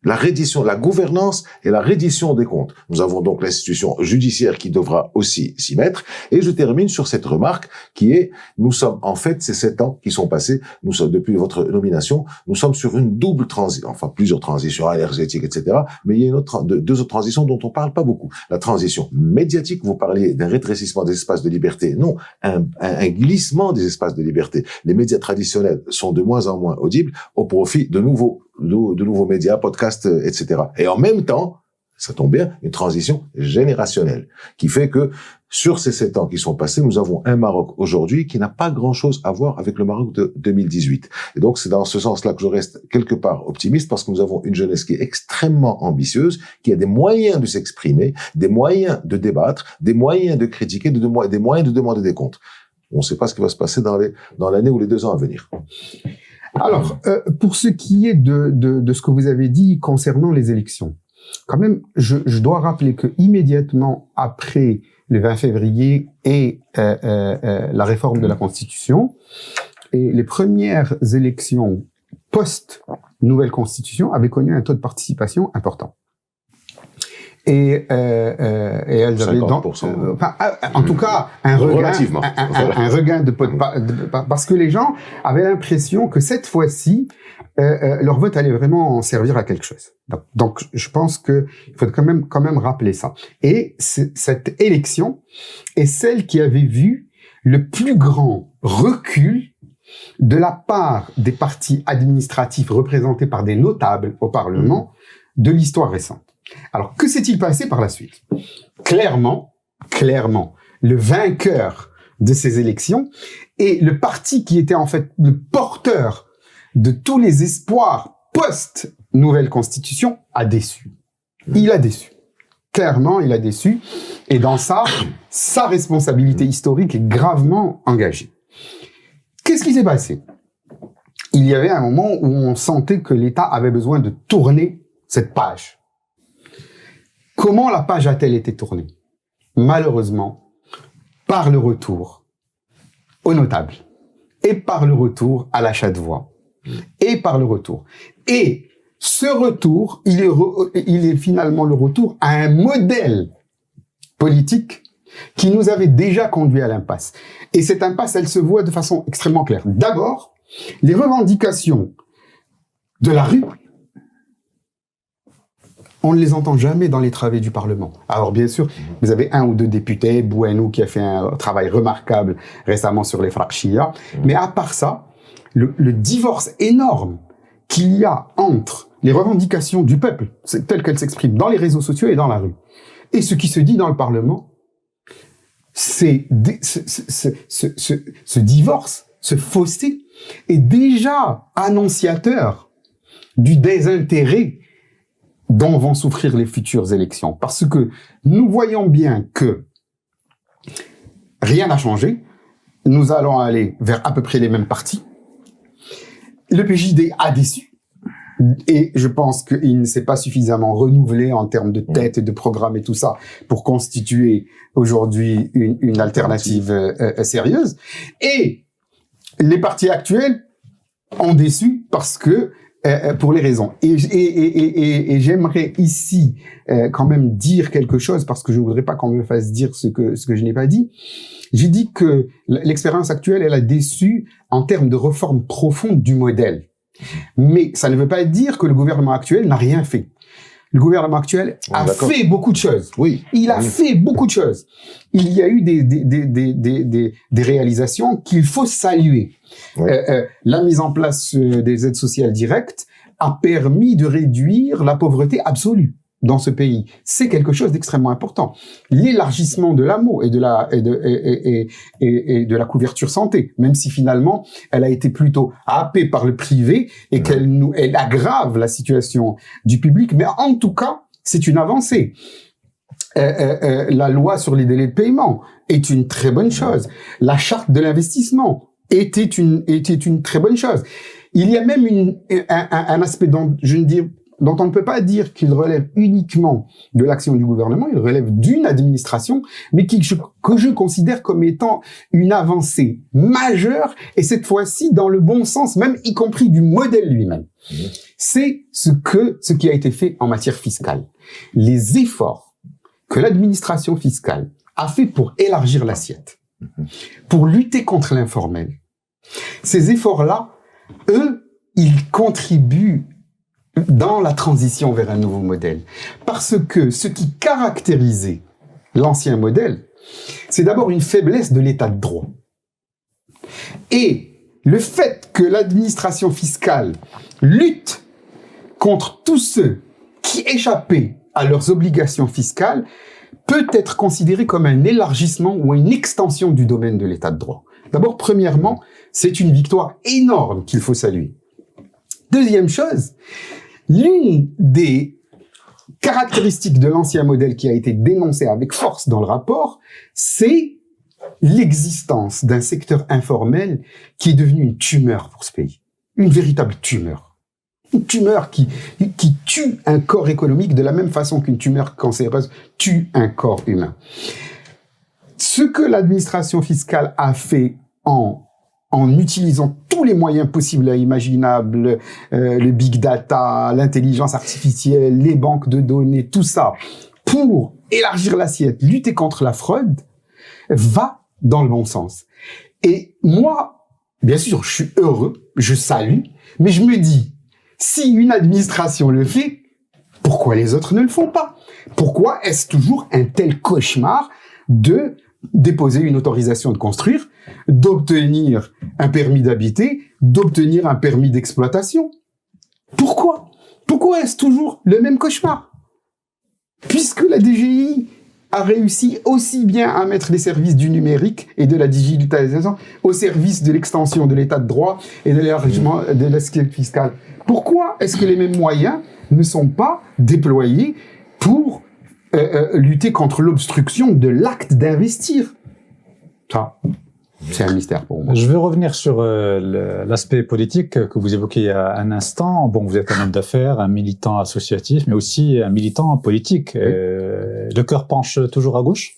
la reddition, la gouvernance et la reddition des comptes. Nous avons donc l'institution judiciaire qui devra aussi s'y mettre. Et je termine sur cette remarque qui est, nous sommes, en fait, ces 7 ans qui sont passés, nous sommes, depuis votre nomination, nous sommes sur une double transition, enfin, plusieurs transitions énergétiques, etc. Mais il y a deux autres transitions dont on parle pas beaucoup. La transition médiatique, vous parliez d'un rétrécissement des espaces de liberté. Non, un glissement des espaces de liberté. Les médias traditionnels sont de moins en moins audibles au profit de nouveaux médias, podcasts, etc. Et en même temps, ça tombe bien, une transition générationnelle qui fait que sur ces 7 ans qui sont passés, nous avons un Maroc aujourd'hui qui n'a pas grand-chose à voir avec le Maroc de 2018. Et donc, c'est dans ce sens-là que je reste quelque part optimiste parce que nous avons une jeunesse qui est extrêmement ambitieuse, qui a des moyens de s'exprimer, des moyens de débattre, des moyens de critiquer, des moyens de demander des comptes. On ne sait pas ce qui va se passer dans l'année ou les 2 ans à venir. Alors, pour ce qui est de ce que vous avez dit concernant les élections, quand même, je dois rappeler que immédiatement après le 20 février et la réforme de la Constitution, et les premières élections post-nouvelle Constitution avaient connu un taux de participation important. Et elles avaient en tout cas un regain parce que les gens avaient l'impression que cette fois-ci leur vote allait vraiment servir à quelque chose. Donc je pense que il faut quand même rappeler ça. Et cette élection est celle qui avait vu le plus grand recul de la part des partis administratifs représentés par des notables au Parlement de l'histoire récente. Alors, que s'est-il passé par la suite? Clairement, le vainqueur de ces élections et le parti qui était en fait le porteur de tous les espoirs post-nouvelle Constitution a déçu. Il a déçu. Clairement, il a déçu. Et dans ça, sa responsabilité historique est gravement engagée. Qu'est-ce qui s'est passé? Il y avait un moment où on sentait que l'État avait besoin de tourner cette page. Comment la page a-t-elle été tournée? Malheureusement, par le retour aux notables, et par le retour à l'achat de voix, et par le retour. Et ce retour, il est finalement le retour à un modèle politique qui nous avait déjà conduit à l'impasse. Et cette impasse, elle se voit de façon extrêmement claire. D'abord, les revendications de la rue, on ne les entend jamais dans les travées du Parlement. Alors bien sûr, vous avez 1 ou 2 députés, Bouanou qui a fait un travail remarquable récemment sur les fracchia, mais à part ça, le divorce énorme qu'il y a entre les revendications du peuple, telles qu'elles s'expriment dans les réseaux sociaux et dans la rue, et ce qui se dit dans le Parlement, ce divorce, ce fossé, est déjà annonciateur du désintérêt dont vont souffrir les futures élections. Parce que nous voyons bien que rien n'a changé. Nous allons aller vers à peu près les mêmes partis. Le PJD a déçu. Et je pense qu'il ne s'est pas suffisamment renouvelé en termes de tête et de programme et tout ça pour constituer aujourd'hui une alternative sérieuse. Et les partis actuels ont déçu parce que pour les raisons. Et j'aimerais ici quand même dire quelque chose parce que je voudrais pas qu'on me fasse dire ce que je n'ai pas dit. J'ai dit que l'expérience actuelle, elle a déçu en termes de réforme profonde du modèle. Mais ça ne veut pas dire que le gouvernement actuel n'a rien fait. Le gouvernement actuel a fait beaucoup de choses. Oui. Il a fait beaucoup de choses. Il y a eu des réalisations qu'il faut saluer. Oui. La mise en place des aides sociales directes a permis de réduire la pauvreté absolue dans ce pays. C'est quelque chose d'extrêmement important. L'élargissement de l'AMO et de la couverture santé, même si finalement elle a été plutôt happée par le privé et elle aggrave la situation du public, mais en tout cas, c'est une avancée. La loi sur les délais de paiement est une très bonne chose. La charte de l'investissement était une très bonne chose. Il y a même un aspect dont je ne dis dont on ne peut pas dire qu'il relève uniquement de l'action du gouvernement, il relève d'une administration, mais que je considère comme étant une avancée majeure, et cette fois-ci dans le bon sens, même y compris du modèle lui-même. C'est ce qui a été fait en matière fiscale. Les efforts que l'administration fiscale a fait pour élargir l'assiette, pour lutter contre l'informel, ces efforts-là, eux, ils contribuent dans la transition vers un nouveau modèle. Parce que ce qui caractérisait l'ancien modèle, c'est d'abord une faiblesse de l'état de droit. Et le fait que l'administration fiscale lutte contre tous ceux qui échappaient à leurs obligations fiscales peut être considéré comme un élargissement ou une extension du domaine de l'état de droit. D'abord, premièrement, c'est une victoire énorme qu'il faut saluer. Deuxième chose, l'une des caractéristiques de l'ancien modèle qui a été dénoncée avec force dans le rapport, c'est l'existence d'un secteur informel qui est devenu une tumeur pour ce pays. Une véritable tumeur. Une tumeur qui tue un corps économique de la même façon qu'une tumeur cancéreuse tue un corps humain. Ce que l'administration fiscale a fait en utilisant tous les moyens possibles et imaginables, le big data, l'intelligence artificielle, les banques de données, tout ça, pour élargir l'assiette, lutter contre la fraude, va dans le bon sens. Et moi, bien sûr, je suis heureux, je salue, mais je me dis, si une administration le fait, pourquoi les autres ne le font pas? Pourquoi est-ce toujours un tel cauchemar de déposer une autorisation de construire, d'obtenir un permis d'habiter, d'obtenir un permis d'exploitation? Pourquoi? Pourquoi est-ce toujours le même cauchemar? Puisque la DGI a réussi aussi bien à mettre les services du numérique et de la digitalisation au service de l'extension de l'état de droit et de l'élargissement de l'assiette fiscale. Pourquoi est-ce que les mêmes moyens ne sont pas déployés pour lutter contre l'obstruction de l'acte d'investir? Ça, c'est un mystère pour moi. Je vais revenir sur l'aspect politique que vous évoquiez il y a un instant. Bon, vous êtes un homme d'affaires, un militant associatif, mais aussi un militant politique. Oui. Le cœur penche toujours à gauche?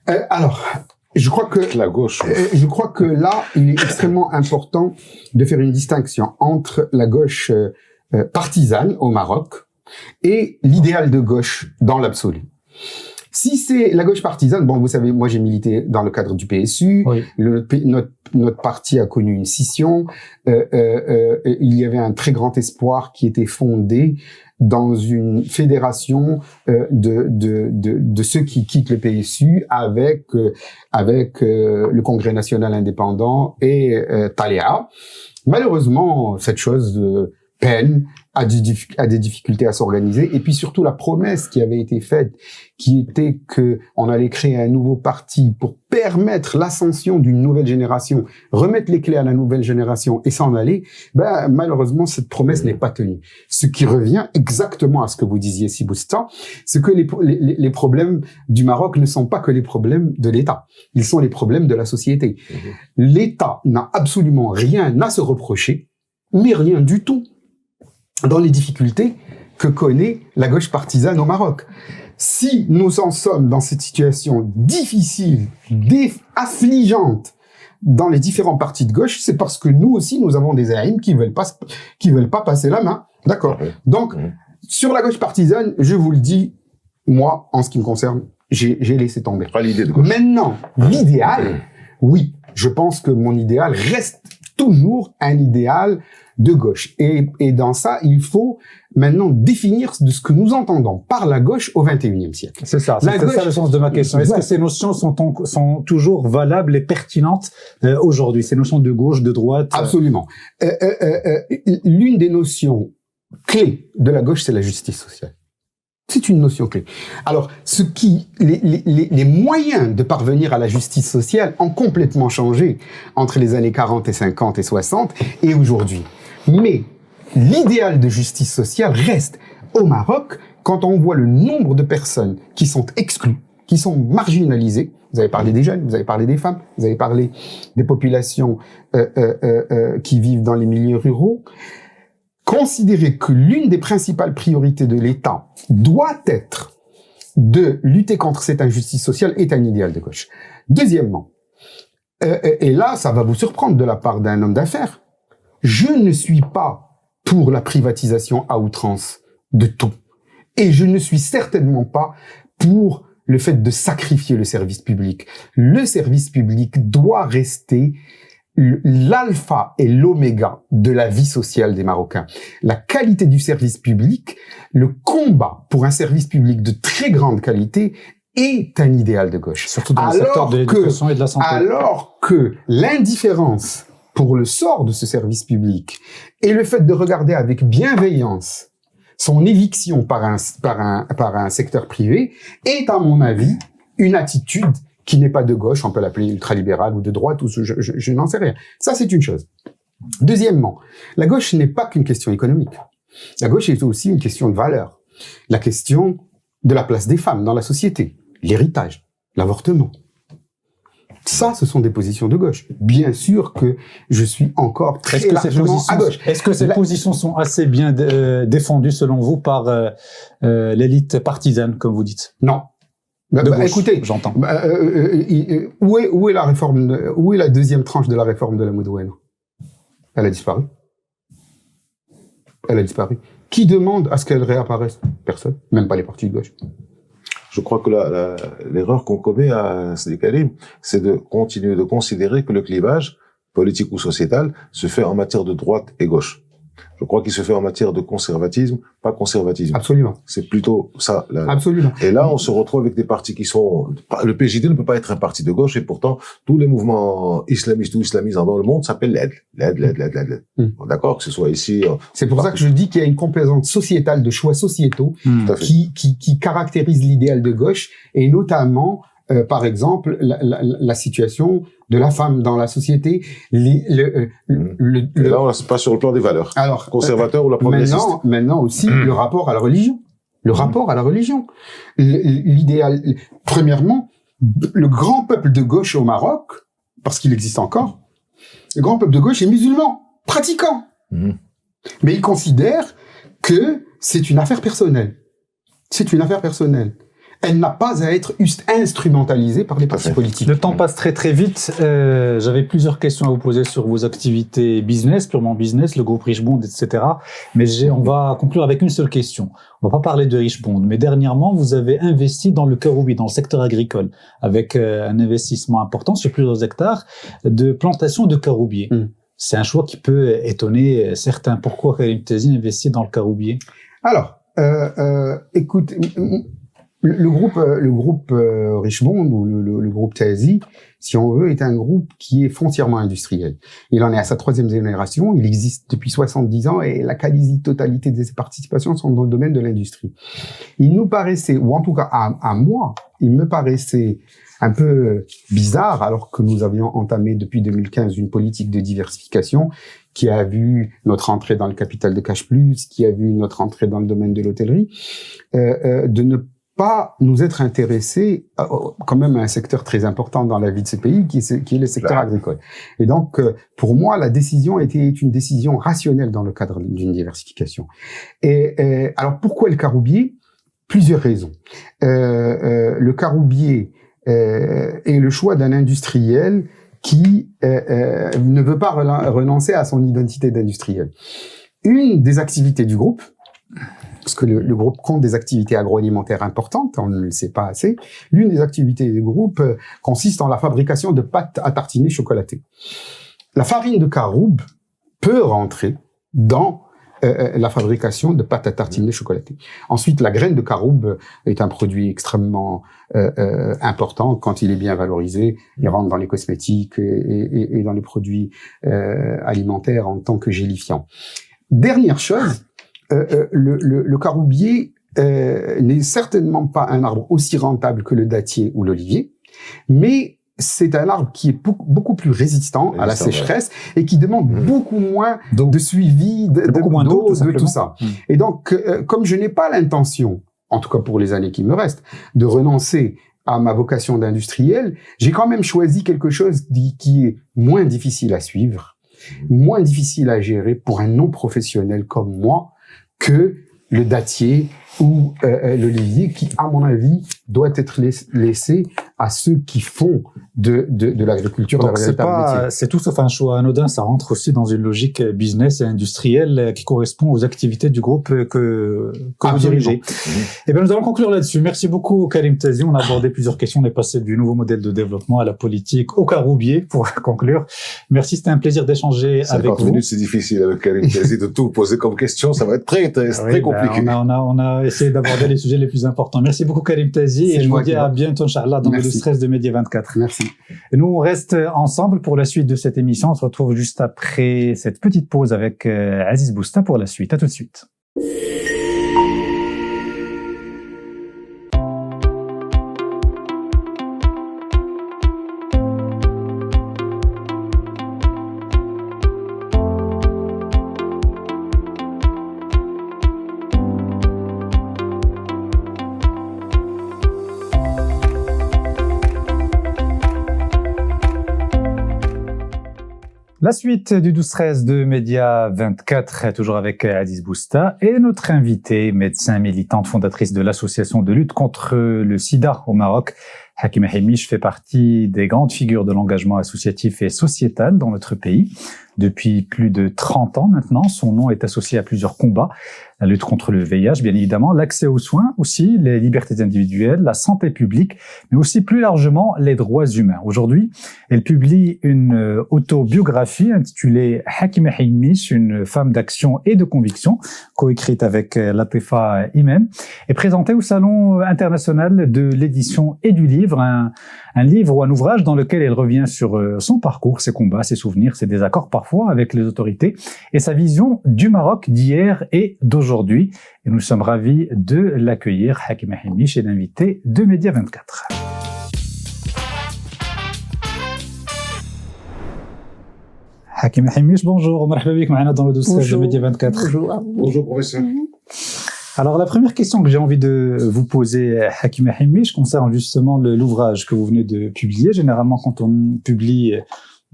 Alors, je crois que la gauche. Je crois que là, il est extrêmement important de faire une distinction entre la gauche partisane au Maroc et l'idéal de gauche dans l'absolu. Si c'est la gauche partisane, bon, vous savez, moi j'ai milité dans le cadre du PSU, oui. Notre parti a connu une scission, il y avait un très grand espoir qui était fondé dans une fédération de ceux qui quittent le PSU avec le Congrès national indépendant et Taléa. Malheureusement, cette chose peine, a des difficultés à s'organiser, et puis surtout la promesse qui avait été faite, qui était que on allait créer un nouveau parti pour permettre l'ascension d'une nouvelle génération, remettre les clés à la nouvelle génération et s'en aller, ben malheureusement cette promesse n'est pas tenue. Ce qui revient exactement à ce que vous disiez si Boustan, c'est que les problèmes du Maroc ne sont pas que les problèmes de l'État, ils sont les problèmes de la société. L'État n'a absolument rien à se reprocher, mais rien du tout dans les difficultés que connaît la gauche partisane au Maroc. Si nous en sommes dans cette situation difficile, affligeante dans les différents partis de gauche, c'est parce que nous aussi, nous avons des aïms qui veulent pas passer la main. D'accord. Donc, sur la gauche partisane, je vous le dis, moi, en ce qui me concerne, j'ai laissé tomber. Pas l'idée de gauche. Maintenant, l'idéal, oui, je pense que mon idéal reste toujours un idéal de gauche. Et dans ça, il faut maintenant définir de ce que nous entendons par la gauche au XXIe siècle. C'est ça, c'est ça le sens de ma question. Est-ce que ces notions sont toujours valables et pertinentes aujourd'hui, ces notions de gauche, de droite? Absolument. L'une des notions clés de la gauche, c'est la justice sociale. C'est une notion clé. Alors, les moyens de parvenir à la justice sociale ont complètement changé entre les années 40 et 50 et 60 et aujourd'hui. Mais l'idéal de justice sociale reste au Maroc quand on voit le nombre de personnes qui sont exclues, qui sont marginalisées. Vous avez parlé des jeunes, vous avez parlé des femmes, vous avez parlé des populations qui vivent dans les milieux ruraux. considérer que l'une des principales priorités de l'État doit être de lutter contre cette injustice sociale est un idéal de gauche. Deuxièmement, et là, ça va vous surprendre de la part d'un homme d'affaires, je ne suis pas pour la privatisation à outrance de tout. Et je ne suis certainement pas pour le fait de sacrifier le service public. Le service public doit rester l'alpha et l'oméga de la vie sociale des Marocains. La qualité du service public, le combat pour un service public de très grande qualité est un idéal de gauche. Surtout dans le secteur de l'éducation et de la santé. Alors que l'indifférence pour le sort de ce service public et le fait de regarder avec bienveillance son éviction par un secteur privé est, à mon avis, une attitude qui n'est pas de gauche, on peut l'appeler ultralibérale ou de droite, ou je n'en sais rien. Ça, c'est une chose. Deuxièmement, la gauche n'est pas qu'une question économique. La gauche est aussi une question de valeur. La question de la place des femmes dans la société, l'héritage, l'avortement. Ça, ce sont des positions de gauche. Bien sûr que je suis encore très largement à gauche. Est-ce que ces positions sont assez bien défendues, selon vous, par l'élite partisane, comme vous dites? Non. Écoutez, j'entends. Où est la réforme, où est la deuxième tranche de la réforme de la Moudouenne? Elle a disparu. Elle a disparu. Qui demande à ce qu'elle réapparaisse? Personne. Même pas les partis de gauche. Je crois que l'erreur qu'on commet à Sidi Karim, c'est de continuer de considérer que le clivage, politique ou sociétal, se fait en matière de droite et gauche. Je crois qu'il se fait en matière de conservatisme, pas conservatisme. Absolument. C'est plutôt ça. Absolument. Et là, on se retrouve avec des partis qui sont... Le PJD ne peut pas être un parti de gauche, et pourtant, tous les mouvements islamistes ou islamisants dans le monde s'appellent l'aide. D'accord? Que ce soit ici... C'est pour ça que je dis qu'il y a une composante sociétale de choix sociétaux qui caractérise l'idéal de gauche, et notamment... par exemple, la situation de la femme dans la société. Là, on n'est pas sur le plan des valeurs. Alors, conservateur ou la progressiste. Maintenant aussi, le rapport à la religion. Le rapport à la religion. L'idéal, premièrement, le grand peuple de gauche au Maroc, parce qu'il existe encore, le grand peuple de gauche est musulman, pratiquant. Mais il considère que c'est une affaire personnelle. C'est une affaire personnelle. Elle n'a pas à être instrumentalisée par les partis politiques. Le temps passe très très vite. J'avais plusieurs questions à vous poser sur vos activités business, purement business, le groupe Richbond, etc. Mais on va conclure avec une seule question. On va pas parler de Richbond, mais dernièrement, vous avez investi dans le Karoubi, dans le secteur agricole, avec un investissement important sur plusieurs hectares de plantation de caroubiers. C'est un choix qui peut étonner certains. Pourquoi Karim Tazine investit dans le caroubier? Alors, écoute... Le groupe Richbond ou le groupe Tazi, si on veut, est un groupe qui est foncièrement industriel. Il en est à sa 3e génération, il existe depuis 70 ans et la quasi-totalité de ses participations sont dans le domaine de l'industrie. Il nous paraissait, ou en tout cas à moi, il me paraissait un peu bizarre, alors que nous avions entamé depuis 2015 une politique de diversification qui a vu notre entrée dans le capital de Cash Plus, qui a vu notre entrée dans le domaine de l'hôtellerie, de ne pas nous être intéressés quand même à un secteur très important dans la vie de ce pays, qui est le secteur agricole. Et donc, pour moi, la décision était une décision rationnelle dans le cadre d'une diversification. Et alors, pourquoi le caroubier? Plusieurs raisons. Le caroubier est le choix d'un industriel qui ne veut pas renoncer à son identité d'industriel. Une des activités du groupe, parce que le groupe compte des activités agroalimentaires importantes, on ne le sait pas assez. L'une des activités du groupe consiste en la fabrication de pâtes à tartiner chocolatées. La farine de caroube peut rentrer dans la fabrication de pâtes à tartiner chocolatées. Ensuite, la graine de caroube est un produit extrêmement important quand il est bien valorisé. Il rentre dans les cosmétiques et dans les produits alimentaires en tant que gélifiant. Dernière chose, le caroubier n'est certainement pas un arbre aussi rentable que le dattier ou l'olivier, mais c'est un arbre qui est beaucoup plus résistant à la sécheresse et qui demande beaucoup moins de suivi, d'eau, de tout ça. Et donc, comme je n'ai pas l'intention, en tout cas pour les années qui me restent, de renoncer à ma vocation d'industriel, j'ai quand même choisi quelque chose qui est moins difficile à suivre, moins difficile à gérer pour un non-professionnel comme moi que le dattier ou l'olivier qui, à mon avis, doit être laissé à ceux qui font de l'agriculture Donc leur véritable métier. c'est tout sauf un choix anodin, ça rentre aussi dans une logique business et industrielle qui correspond aux activités du groupe que vous dirigez. Eh bien, nous allons conclure là-dessus. Merci beaucoup, Karim Tazi. On a abordé plusieurs questions. On est passé du nouveau modèle de développement à la politique, au caroubier, pour conclure. Merci, c'était un plaisir d'échanger avec vous. 50 minutes, c'est difficile avec Karim Tazi de tout poser comme question. Ça va être très compliqué. On a essayé d'aborder les sujets les plus importants. Merci beaucoup, Karim Tazi. Et je vous dis à bientôt, Inch'Allah, dans le 12-13 de Média 24. Merci. Et nous, on reste ensemble pour la suite de cette émission. On se retrouve juste après cette petite pause avec Aziz Bousta pour la suite. À tout de suite. La suite du 12-13 de Média 24, toujours avec Aziz Bousta et notre invitée, médecin militante, fondatrice de l'association de lutte contre le sida au Maroc. Hakima Himiche fait partie des grandes figures de l'engagement associatif et sociétal dans notre pays. Depuis plus de 30 ans maintenant, son nom est associé à plusieurs combats. La lutte contre le VIH, bien évidemment, l'accès aux soins aussi, les libertés individuelles, la santé publique, mais aussi plus largement les droits humains. Aujourd'hui, elle publie une autobiographie intitulée Hakima Himiche, une femme d'action et de conviction, coécrite avec Latifa Imen, et présentée au Salon international de l'édition et du livre, un livre ou un ouvrage dans lequel elle revient sur son parcours, ses combats, ses souvenirs, ses désaccords parfois avec les autorités et sa vision du Maroc d'hier et d'aujourd'hui. Et nous sommes ravis de l'accueillir, Hakima Himiche, et d'invité de Média 24. Hakima Himiche, bonjour. Marhaba bik معنا dans le 12-13 de Média 24. Bonjour. Bonjour, professeur. Alors, la première question que j'ai envie de vous poser, Hakima Himiche, concerne justement l'ouvrage que vous venez de publier. Généralement, quand on publie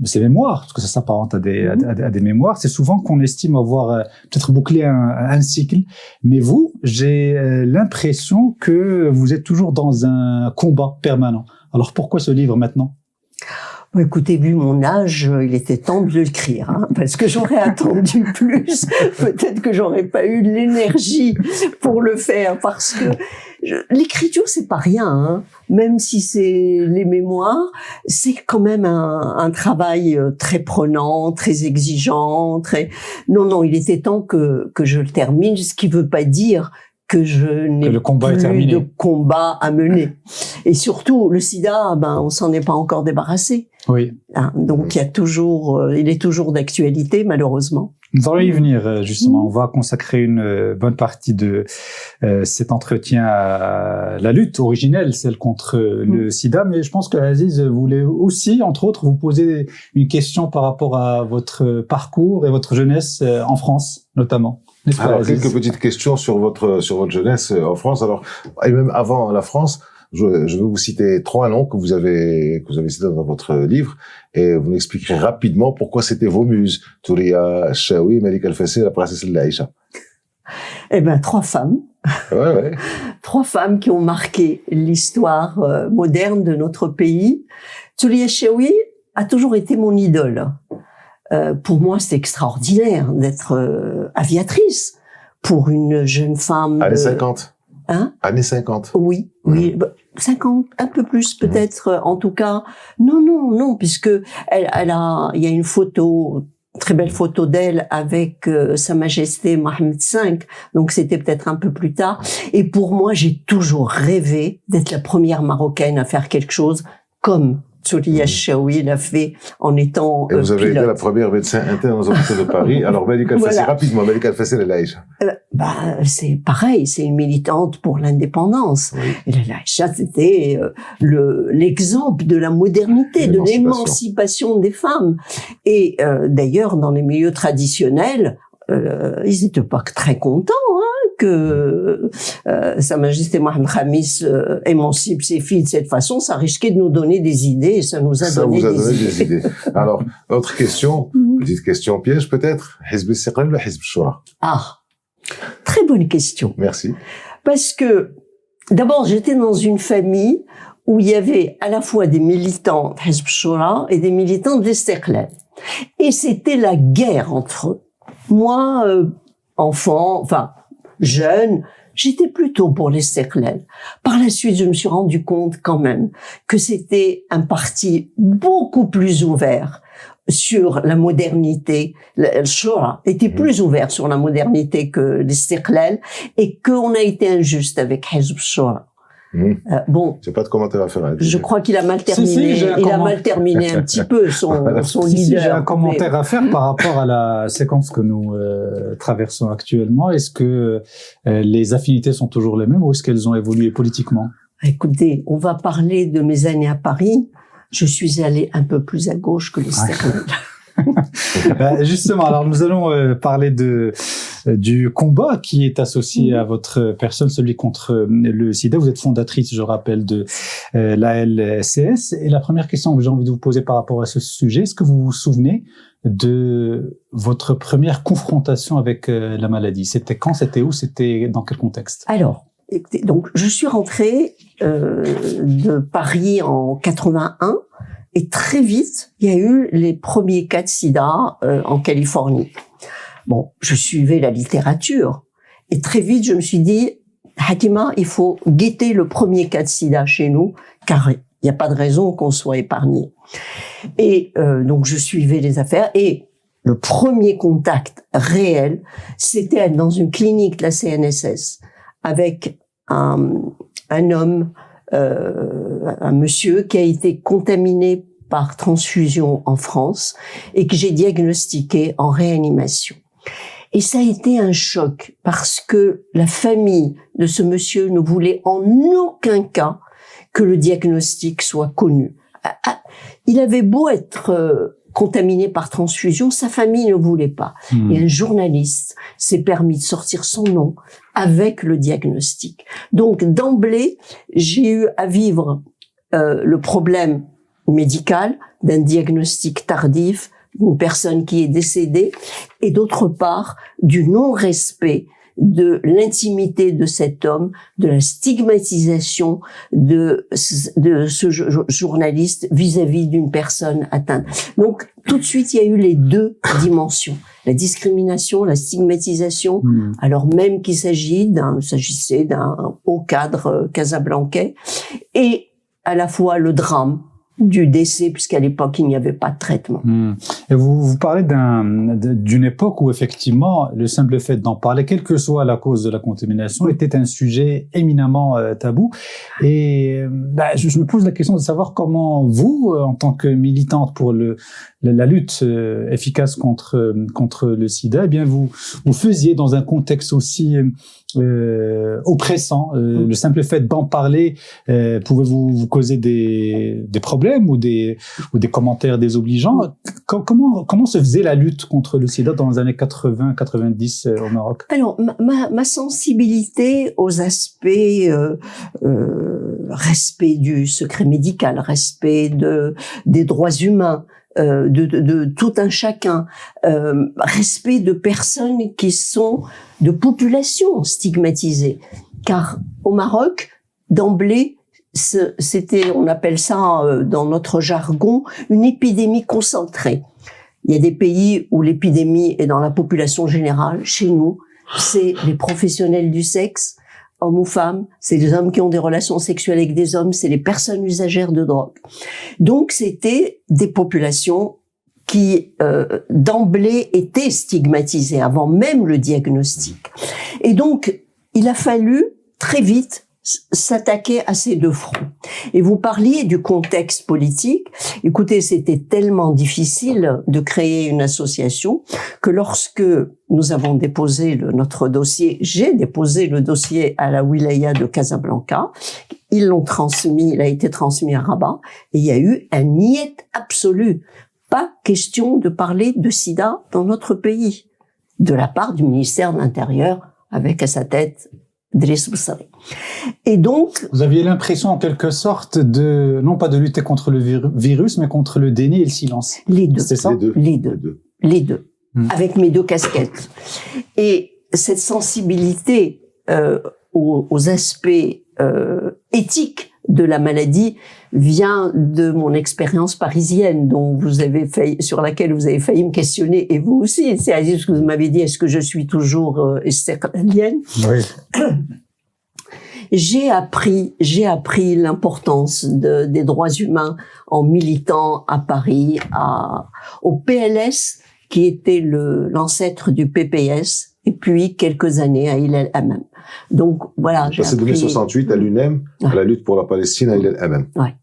ses mémoires, parce que ça s'apparente à des mémoires, c'est souvent qu'on estime avoir peut-être bouclé un cycle. Mais vous, j'ai l'impression que vous êtes toujours dans un combat permanent. Alors, pourquoi ce livre maintenant ? Écoutez, vu mon âge, il était temps de l'écrire, hein, parce que j'aurais attendu plus. Peut-être que j'aurais pas eu l'énergie pour le faire, parce que l'écriture, c'est pas rien, hein. Même si c'est les mémoires, c'est quand même un travail très prenant, très exigeant, Non, il était temps que je le termine, ce qui veut pas dire que je n'ai plus de combat à mener. Et surtout, le sida, on s'en est pas encore débarrassé. Oui. Hein, donc il est toujours d'actualité, malheureusement. Nous allons y venir, justement. On va consacrer une bonne partie de cet entretien à la lutte originelle, celle contre le sida. Mais je pense que Aziz voulait aussi, entre autres, vous poser une question par rapport à votre parcours et votre jeunesse en France, notamment. Alors, quelques petites questions sur votre jeunesse en France. Alors, et même avant la France, je vais vous citer 3 noms que vous avez cités dans votre livre, et vous m'expliquerez rapidement pourquoi c'était vos muses. Touria Chaoui, Malik Al-Fassi, la princesse Laïcha. 3 femmes. Ouais. 3 femmes qui ont marqué l'histoire moderne de notre pays. Touria Chaoui a toujours été mon idole. Pour moi, c'est extraordinaire d'être aviatrice pour une jeune femme. Années 50. Hein? Années 50. Oui. 50, un peu plus peut-être, en tout cas. Non, puisque il y a une photo, très belle photo d'elle avec Sa Majesté Mohammed V, donc c'était peut-être un peu plus tard. Et pour moi, j'ai toujours rêvé d'être la première Marocaine à faire quelque chose comme Touria Chaoui l'a fait en étant Et vous avez pilote. été la première médecin interne aux hôpitaux de Paris. Alors, Malik Al-Fassi, rapidement, Malik Al-Fassi et Laïcha. C'est pareil, c'est une militante pour l'indépendance. Oui. Et la Laïcha, c'était l'exemple de la modernité, de l'émancipation des femmes. Et d'ailleurs, dans les milieux traditionnels, ils n'étaient pas très contents que Sa Majesté Mohamed Khamis émancipe ses filles de cette façon, ça risquait de nous donner des idées et ça nous a donné des idées. Alors, autre question, petite question piège peut-être. Hizb al-Istiqlal ou Hizb al-Shura? Ah, très bonne question. Merci. Parce que, d'abord, j'étais dans une famille où il y avait à la fois des militants de Hizb al-Shura et des militants de l'Istiqlal. Et c'était la guerre entre eux. Moi, jeune, j'étais plutôt pour l'Istiqlal. Par la suite, je me suis rendu compte quand même que c'était un parti beaucoup plus ouvert sur la modernité. Le Shura était plus ouvert sur la modernité que l'Istiqlal et qu'on a été injuste avec Hizb al-Shura. Bon, j'ai pas de commentaire à faire. Je crois qu'il a mal terminé. Il a mal terminé un petit peu son leader. J'ai un commentaire à faire par rapport à la séquence que nous traversons actuellement. Est-ce que les affinités sont toujours les mêmes ou est-ce qu'elles ont évolué politiquement? Écoutez, on va parler de mes années à Paris. Je suis allé un peu plus à gauche que l'Istiqlal. Justement, alors nous allons parler du combat qui est associé à votre personne, celui contre le sida. Vous êtes fondatrice, je rappelle, de l'ALCS. Et la première question que j'ai envie de vous poser par rapport à ce sujet, est-ce que vous vous souvenez de votre première confrontation avec la maladie? C'était quand, c'était où, c'était dans quel contexte? Alors, écoutez, donc je suis rentrée de Paris en 81. Et très vite, il y a eu les premiers cas de sida en Californie. Bon, je suivais la littérature. Et très vite, je me suis dit, Hakima, il faut guetter le premier cas de sida chez nous, car il n'y a pas de raison qu'on soit épargné. Et donc, je suivais les affaires. Et le premier contact réel, c'était être dans une clinique de la CNSS avec un homme, un monsieur qui a été contaminé par transfusion en France et que j'ai diagnostiqué en réanimation. Et ça a été un choc parce que la famille de ce monsieur ne voulait en aucun cas que le diagnostic soit connu. Il avait beau être contaminé par transfusion, sa famille ne voulait pas. Et un journaliste s'est permis de sortir son nom avec le diagnostic. Donc d'emblée, j'ai eu à vivre le problème médical d'un diagnostic tardif d'une personne qui est décédée et d'autre part du non-respect de l'intimité de cet homme, de la stigmatisation de ce journaliste vis-à-vis d'une personne atteinte. Donc, tout de suite, il y a eu les deux dimensions. La discrimination, la stigmatisation, alors même qu'il s'agissait d'un haut cadre casablancais, et à la fois le drame du décès, puisqu'à l'époque, il n'y avait pas de traitement. Et vous parlez d'une époque où, effectivement, le simple fait d'en parler, quelle que soit la cause de la contamination, était un sujet éminemment tabou. Et je me pose la question de savoir comment vous, en tant que militante pour la lutte efficace contre le sida, eh bien vous faisiez dans un contexte aussi oppressant. Le simple fait d'en parler pouvait vous causer des problèmes ou des commentaires désobligeants. Comment se faisait la lutte contre le sida dans les années 80-90 au Maroc? Alors, ma sensibilité aux aspects respect du secret médical, respect des droits humains, de tout un chacun, respect de personnes qui sont de populations stigmatisées. Car au Maroc, d'emblée, on appelle ça dans notre jargon, une épidémie concentrée. Il y a des pays où l'épidémie est dans la population générale. Chez nous, c'est les professionnels du sexe, hommes ou femmes, c'est les hommes qui ont des relations sexuelles avec des hommes, c'est les personnes usagères de drogue. Donc, c'était des populations qui, d'emblée, étaient stigmatisées avant même le diagnostic. Et donc, il a fallu très vite s'attaquer à ces deux fronts. Et vous parliez du contexte politique. Écoutez, c'était tellement difficile de créer une association que lorsque nous avons déposé notre dossier, j'ai déposé le dossier à la wilaya de Casablanca, ils l'ont transmis, il a été transmis à Rabat, et il y a eu un niet absolu. Pas question de parler de sida dans notre pays, de la part du ministère de l'Intérieur avec à sa tête Driss Bessari. Et donc... Vous aviez l'impression, en quelque sorte, non pas de lutter contre le virus, mais contre le déni et le silence. Les deux. C'est ça? Les deux. Avec mes deux casquettes. Et cette sensibilité aux aspects éthiques de la maladie vient de mon expérience parisienne, sur laquelle vous avez failli me questionner, et vous aussi. C'est Aziz, ce que vous m'avez dit, est-ce que je suis toujours estéralienne? Oui. J'ai appris l'importance des droits humains en militant à Paris, au PLS, qui était l'ancêtre du PPS, et puis quelques années à Hillel Hammam. Donc voilà, j'ai passé de mai 68 à l'UNEM, à la lutte pour la Palestine à Hillel Hammam. Ouais.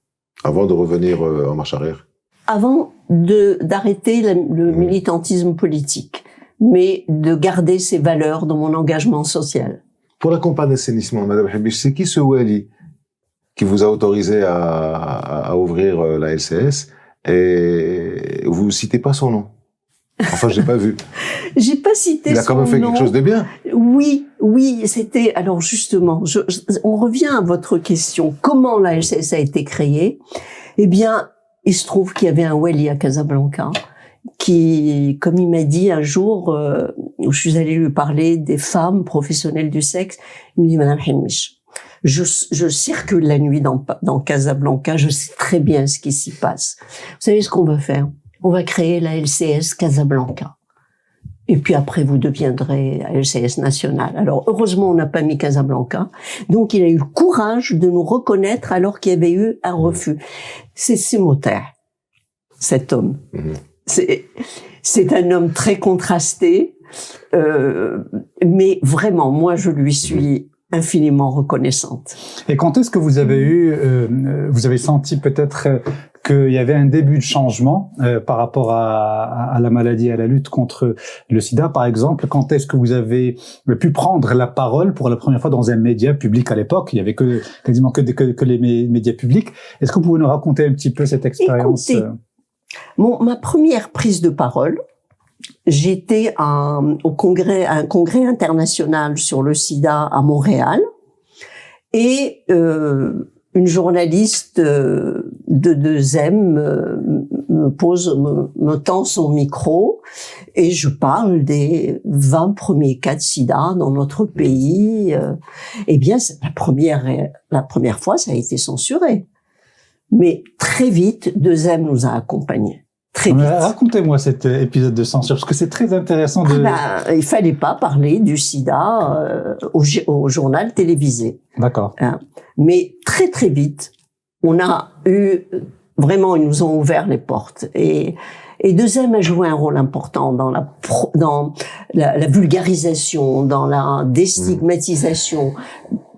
Avant de revenir en marche arrière. Avant d'arrêter le militantisme politique, mais de garder ses valeurs dans mon engagement social. Pour la campagne d'assainissement, Madame Habish, c'est qui ce Wali qui vous a autorisé à ouvrir la LCS, et vous ne citez pas son nom? Enfin, je l'ai pas vu. J'ai pas cité son nom. Il a quand même fait quelque chose de bien. Oui, c'était, alors justement, on revient à votre question. Comment la LCS a été créée? Eh bien, il se trouve qu'il y avait un Wali à Casablanca qui, comme il m'a dit un jour, où je suis allée lui parler des femmes professionnelles du sexe, il me dit, Madame Hemish, je circule la nuit dans Casablanca, je sais très bien ce qui s'y passe. Vous savez ce qu'on va faire? On va créer la LCS Casablanca. Et puis après, vous deviendrez la LCS nationale. Alors, heureusement, on n'a pas mis Casablanca. Donc, il a eu le courage de nous reconnaître alors qu'il y avait eu un refus. C'est Simotaire, cet homme. C'est un homme très contrasté, mais vraiment, moi, je lui suis infiniment reconnaissante. Et quand est-ce que vous avez senti peut-être qu'il y avait un début de changement par rapport à la maladie, à la lutte contre le sida, par exemple? Quand est-ce que vous avez pu prendre la parole pour la première fois dans un média public à l'époque? Il y avait quasiment que les médias publics. Est-ce que vous pouvez nous raconter un petit peu cette expérience? Écoutez, ma première prise de parole, j'étais à un congrès international sur le sida à Montréal, et une journaliste de 2M me tend son micro, et je parle des 20 premiers cas de sida dans notre pays. Eh bien, la première fois, ça a été censuré. Mais très vite, 2M nous a accompagnés. Très vite. Racontez-moi cet épisode de censure, parce que c'est très intéressant de... il fallait pas parler du sida au journal télévisé. D'accord. Mais très très vite, on a eu... Vraiment, ils nous ont ouvert les portes. Et 2M a joué un rôle important dans la vulgarisation, dans la déstigmatisation,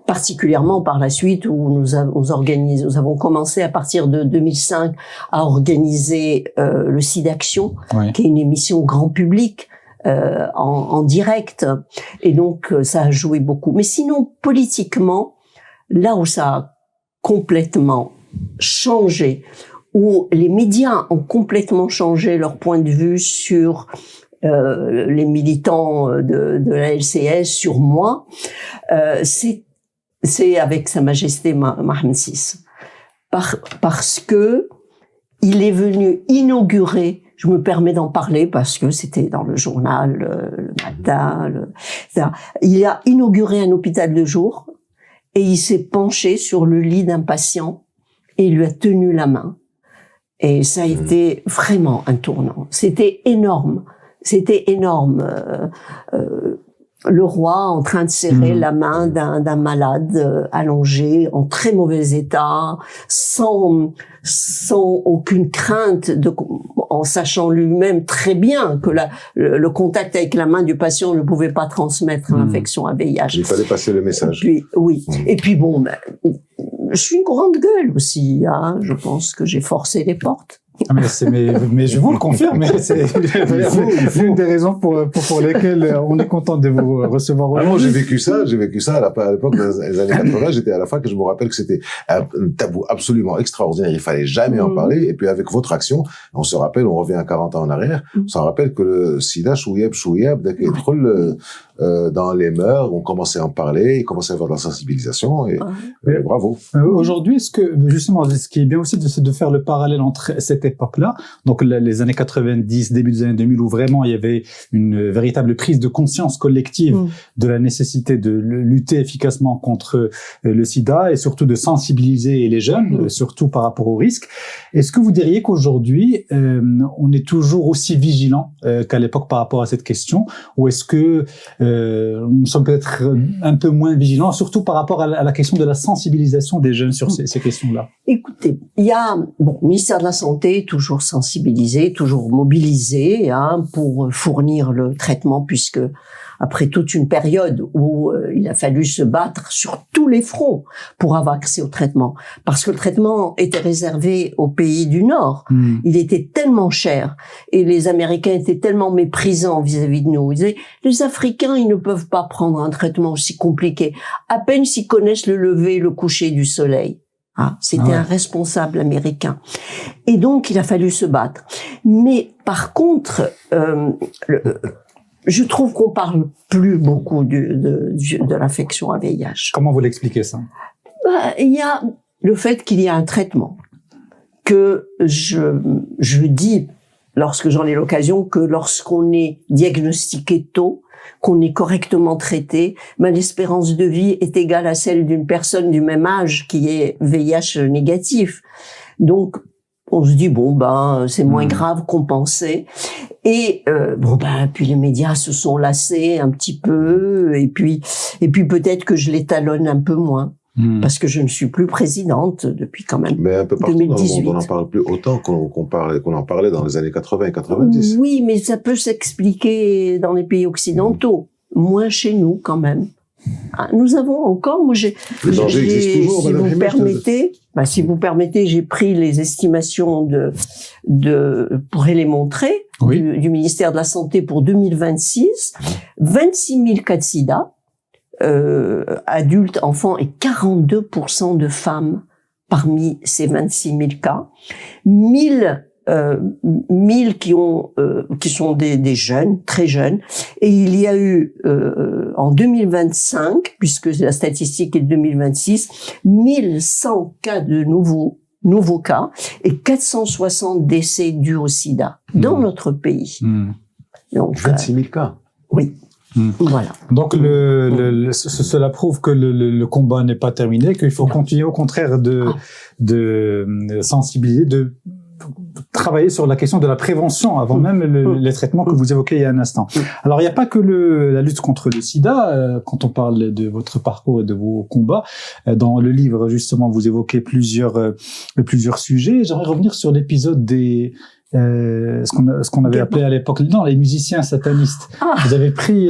particulièrement par la suite où nous avons commencé à partir de 2005 à organiser le SIDAction, oui, qui est une émission grand public en direct, et donc ça a joué beaucoup. Mais sinon, politiquement, là où ça a complètement changé, où les médias ont complètement changé leur point de vue sur les militants de la LCS, sur moi, c'est avec Sa Majesté Mohammed VI. Parce que il est venu inaugurer, je me permets d'en parler parce que c'était dans le journal, le matin, il a inauguré un hôpital de jour, et il s'est penché sur le lit d'un patient et il lui a tenu la main. Et ça a été vraiment un tournant. C'était énorme. C'était énorme. Le roi en train de serrer la main d'un malade allongé, en très mauvais état, sans aucune crainte, en sachant lui-même très bien que le contact avec la main du patient ne pouvait pas transmettre l'infection à VIH. Il fallait passer le message. Et puis, oui. Et puis bon, je suis une grande gueule aussi, hein. Je pense que j'ai forcé les portes. Mais je vous le confirme, c'est une des raisons pour lesquelles on est content de vous recevoir aujourd'hui. Moi, j'ai vécu ça à l'époque des années 80, j'étais à la fac et je me rappelle que c'était un tabou absolument extraordinaire, il fallait jamais en parler, et puis avec votre action, on se rappelle, on revient à 40 ans en arrière, on se rappelle que le sida, chouïab, dans les mœurs, on commençait à en parler, il commençait à y avoir de la sensibilisation, et bravo. Aujourd'hui, est-ce que, justement, ce qui est bien aussi, c'est de faire le parallèle entre cette époque-là, donc les années 90, début des années 2000, où vraiment il y avait une véritable prise de conscience collective de la nécessité de lutter efficacement contre le sida, et surtout de sensibiliser les jeunes, surtout par rapport aux risques. Est-ce que vous diriez qu'aujourd'hui, on est toujours aussi vigilant qu'à l'époque par rapport à cette question, ou est-ce que nous sommes peut-être un peu moins vigilants, surtout par rapport à la question de la sensibilisation des jeunes sur ces questions-là? Écoutez, il y a, le ministère de la Santé toujours sensibilisé, toujours mobilisé pour fournir le traitement, puisque après toute une période où il a fallu se battre sur tous les fronts pour avoir accès au traitement, parce que le traitement était réservé aux pays du Nord. Il était tellement cher et les Américains étaient tellement méprisants vis-à-vis de nous. Ils disaient, les Africains, ils ne peuvent pas prendre un traitement aussi compliqué, à peine s'ils connaissent le lever et le coucher du soleil. C'était un responsable américain. Et donc, il a fallu se battre. Mais par contre, je trouve qu'on parle plus beaucoup de l'infection à VIH. Comment vous l'expliquez ça? Il y a le fait qu'il y a un traitement, que je dis lorsque j'en ai l'occasion, que lorsqu'on est diagnostiqué tôt, qu'on est correctement traité, l'espérance de vie est égale à celle d'une personne du même âge qui est VIH négatif. Donc, on se dit c'est moins grave qu'on pensait. Et puis les médias se sont lassés un petit peu, et puis peut-être que je l'étalonne un peu moins. Parce que je ne suis plus présidente depuis quand même 2018. Mais un peu partout 2018. Dans le monde, on n'en parle plus autant qu'on en parlait dans les années 80 et 90. Oui, mais ça peut s'expliquer dans les pays occidentaux. Moins chez nous, quand même. Nous avons encore, le danger existe toujours, si vous permettez, si vous permettez, j'ai pris les estimations pourrais les montrer, du ministère de la Santé pour 2026. 26 000 cas de sida, adultes, enfants, et 42% de femmes parmi ces 26 000 cas. 1000 qui sont des jeunes, très jeunes, et il y a eu en 2025, puisque la statistique est de 2026, 1100 cas de nouveaux cas et 460 décès dus au sida dans notre pays. Donc 26 000 cas. Oui. Voilà. Donc cela prouve que le combat n'est pas terminé, qu'il faut continuer au contraire de sensibiliser, de travailler sur la question de la prévention avant même les traitements que vous évoquez il y a un instant. Alors, il n'y a pas que la lutte contre le sida. Quand on parle de votre parcours et de vos combats, dans le livre, justement, vous évoquez plusieurs sujets. J'aimerais revenir sur l'épisode des ce qu'on avait appelé à l'époque, les musiciens satanistes. Vous avez pris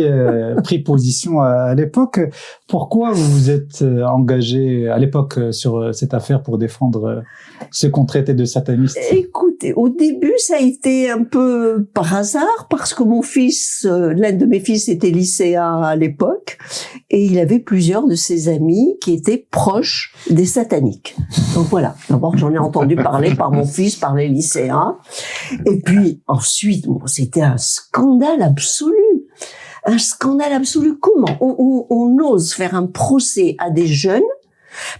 position à l'époque. Pourquoi vous vous êtes engagé à l'époque sur cette affaire pour défendre ceux qu'on traitait de satanistes? Écoutez, au début, ça a été un peu par hasard, parce que mon fils, l'un de mes fils était lycéen à l'époque, et il avait plusieurs de ses amis qui étaient proches des sataniques. Donc voilà, d'abord j'en ai entendu parler par mon fils, par les lycéens. Et puis ensuite, c'était un scandale absolu. Un scandale absolu. Comment on ose faire un procès à des jeunes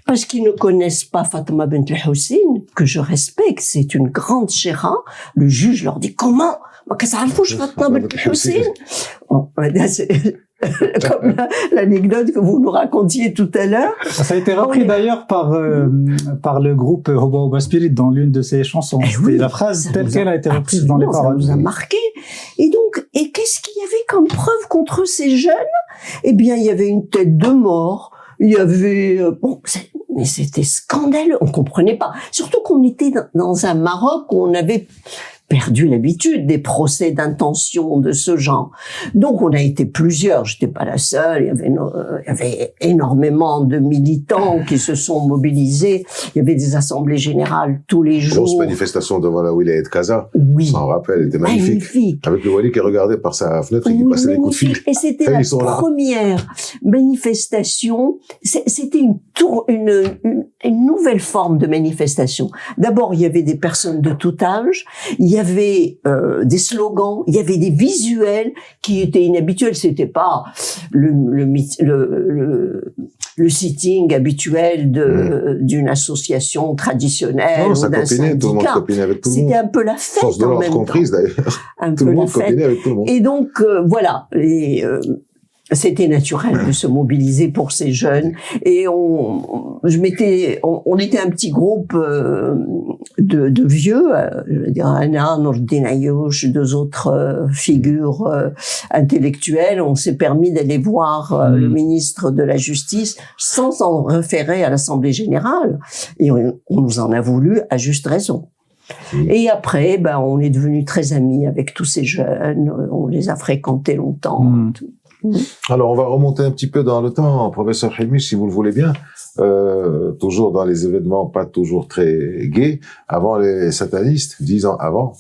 parce qu'ils ne connaissent pas Fatma bint al-Hussein, que je respecte, c'est une grande chéra. Le juge leur dit, comment? Qu'est-ce que Fatma bint al-Hussein? Comme l'anecdote que vous nous racontiez tout à l'heure. Ça a été repris d'ailleurs par le groupe Hoba Hoba Spirit dans l'une de ses chansons. La phrase telle qu'elle a été reprise dans les paroles. Ça nous a marqué. Et donc, qu'est-ce qu'il y avait comme preuve contre ces jeunes? Eh bien, il y avait une tête de mort. Il y avait, mais c'était scandaleux. On comprenait pas. Surtout qu'on était dans un Maroc où on avait perdu l'habitude des procès d'intention de ce genre. Donc on a été plusieurs, j'étais pas la seule, il y avait énormément de militants qui se sont mobilisés, il y avait des assemblées générales tous les jours. Grosse manifestation devant la Wilaya de Casa, oui. On s'en rappelle, elle était magnifique. Avec le Wali qui regardait par sa fenêtre et qui passait des coups de fil. Et c'était la première manifestation, c'était une une nouvelle forme de manifestation. D'abord, il y avait des personnes de tout âge, il y avait des slogans, il y avait des visuels qui étaient inhabituels. C'était pas le sitting habituel d'une association traditionnelle ou d'un syndicat. Tout le monde copinait avec tout le monde. C'était un peu la fête Force de en l'ordre même comprise temps. d'ailleurs. Tout le monde copinait avec tout le monde. Et donc voilà. C'était naturel de se mobiliser pour ces jeunes, et on était un petit groupe de vieux, je veux dire Anna, Nordine Ayouch, deux autres figures intellectuelles. On s'est permis d'aller voir le ministre de la Justice sans en référer à l'Assemblée générale, et on nous en a voulu à juste raison. Et après, on est devenus très amis avec tous ces jeunes, on les a fréquentés longtemps. Alors, on va remonter un petit peu dans le temps, professeur Hilmiche, si vous le voulez bien. Toujours dans les événements pas toujours très gais. Avant les satanistes, 9 ans avant,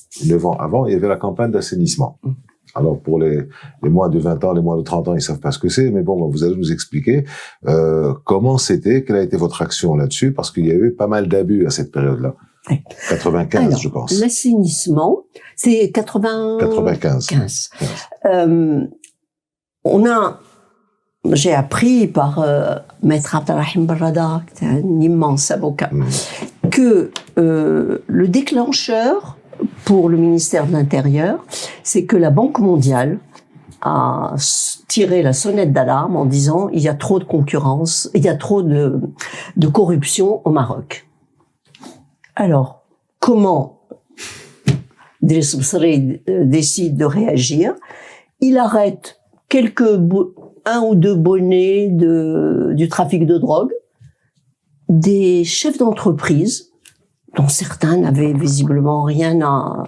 il y avait la campagne d'assainissement. Alors, pour les moins de 20 ans, les moins de 30 ans, ils savent pas ce que c'est, mais bon, vous allez nous expliquer comment c'était, quelle a été votre action là-dessus, parce qu'il y a eu pas mal d'abus à cette période-là. 95, alors, je pense. L'assainissement, c'est 95. J'ai appris par Maître Abdelrahim Barrada, qui est un immense avocat, que le déclencheur pour le ministère de l'Intérieur, c'est que la Banque mondiale a tiré la sonnette d'alarme en disant il y a trop de concurrence, il y a trop de corruption au Maroc. Alors, comment Driss Msri décide de réagir? Il arrête un ou deux bonnets du trafic de drogue, des chefs d'entreprise, dont certains n'avaient visiblement rien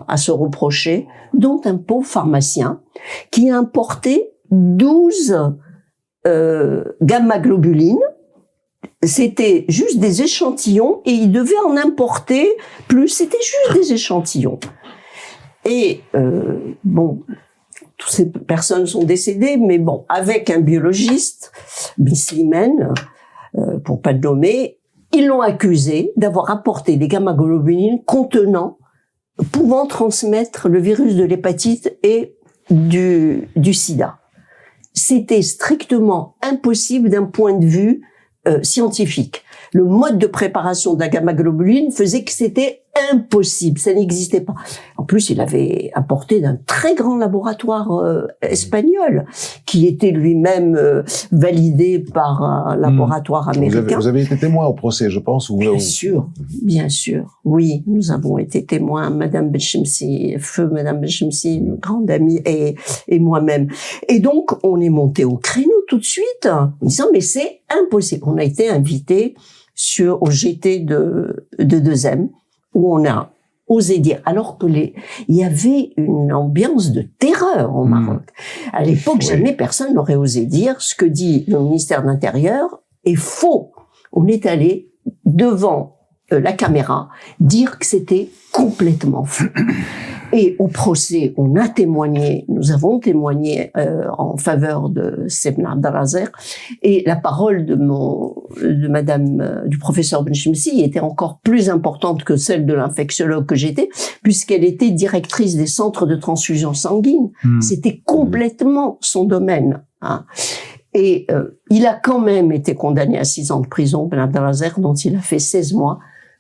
à se reprocher, dont un pauvre pharmacien qui a importé 12 gamma-globulines. C'était juste des échantillons et il devait en importer plus. C'était juste des échantillons. Et toutes ces personnes sont décédées, mais bon, avec un biologiste, Bislimen, pour pas le nommer, ils l'ont accusé d'avoir apporté des gamma-globulines pouvant transmettre le virus de l'hépatite et du sida. C'était strictement impossible d'un point de vue scientifique. Le mode de préparation de la gamma-globuline faisait que c'était impossible, ça n'existait pas. En plus, il avait apporté d'un très grand laboratoire espagnol, qui était lui-même validé par un laboratoire américain. Vous avez été témoin au procès, je pense. Bien sûr. Oui, nous avons été témoins, Madame Belchemsi, Madame Belchemsi, une grande amie, et moi-même. Et donc, on est monté au créneau tout de suite, en disant, mais c'est impossible. On a été invités au GT de 2M, où on a osé dire, alors que il y avait une ambiance de terreur au Maroc. À l'époque, jamais personne n'aurait osé dire ce que dit le ministère de l'Intérieur est faux. On est allé devant la caméra dire que c'était complètement faux. Et au procès, nous avons témoigné en faveur de Sebna Abdelrazer, et la parole du professeur Benchemsi était encore plus importante que celle de l'infectiologue que j'étais, puisqu'elle était directrice des centres de transfusion sanguine. C'était complètement son domaine. Hein. Et il a quand même été condamné à 6 ans de prison, Ben Abdelrazer, dont il a fait 16 mois.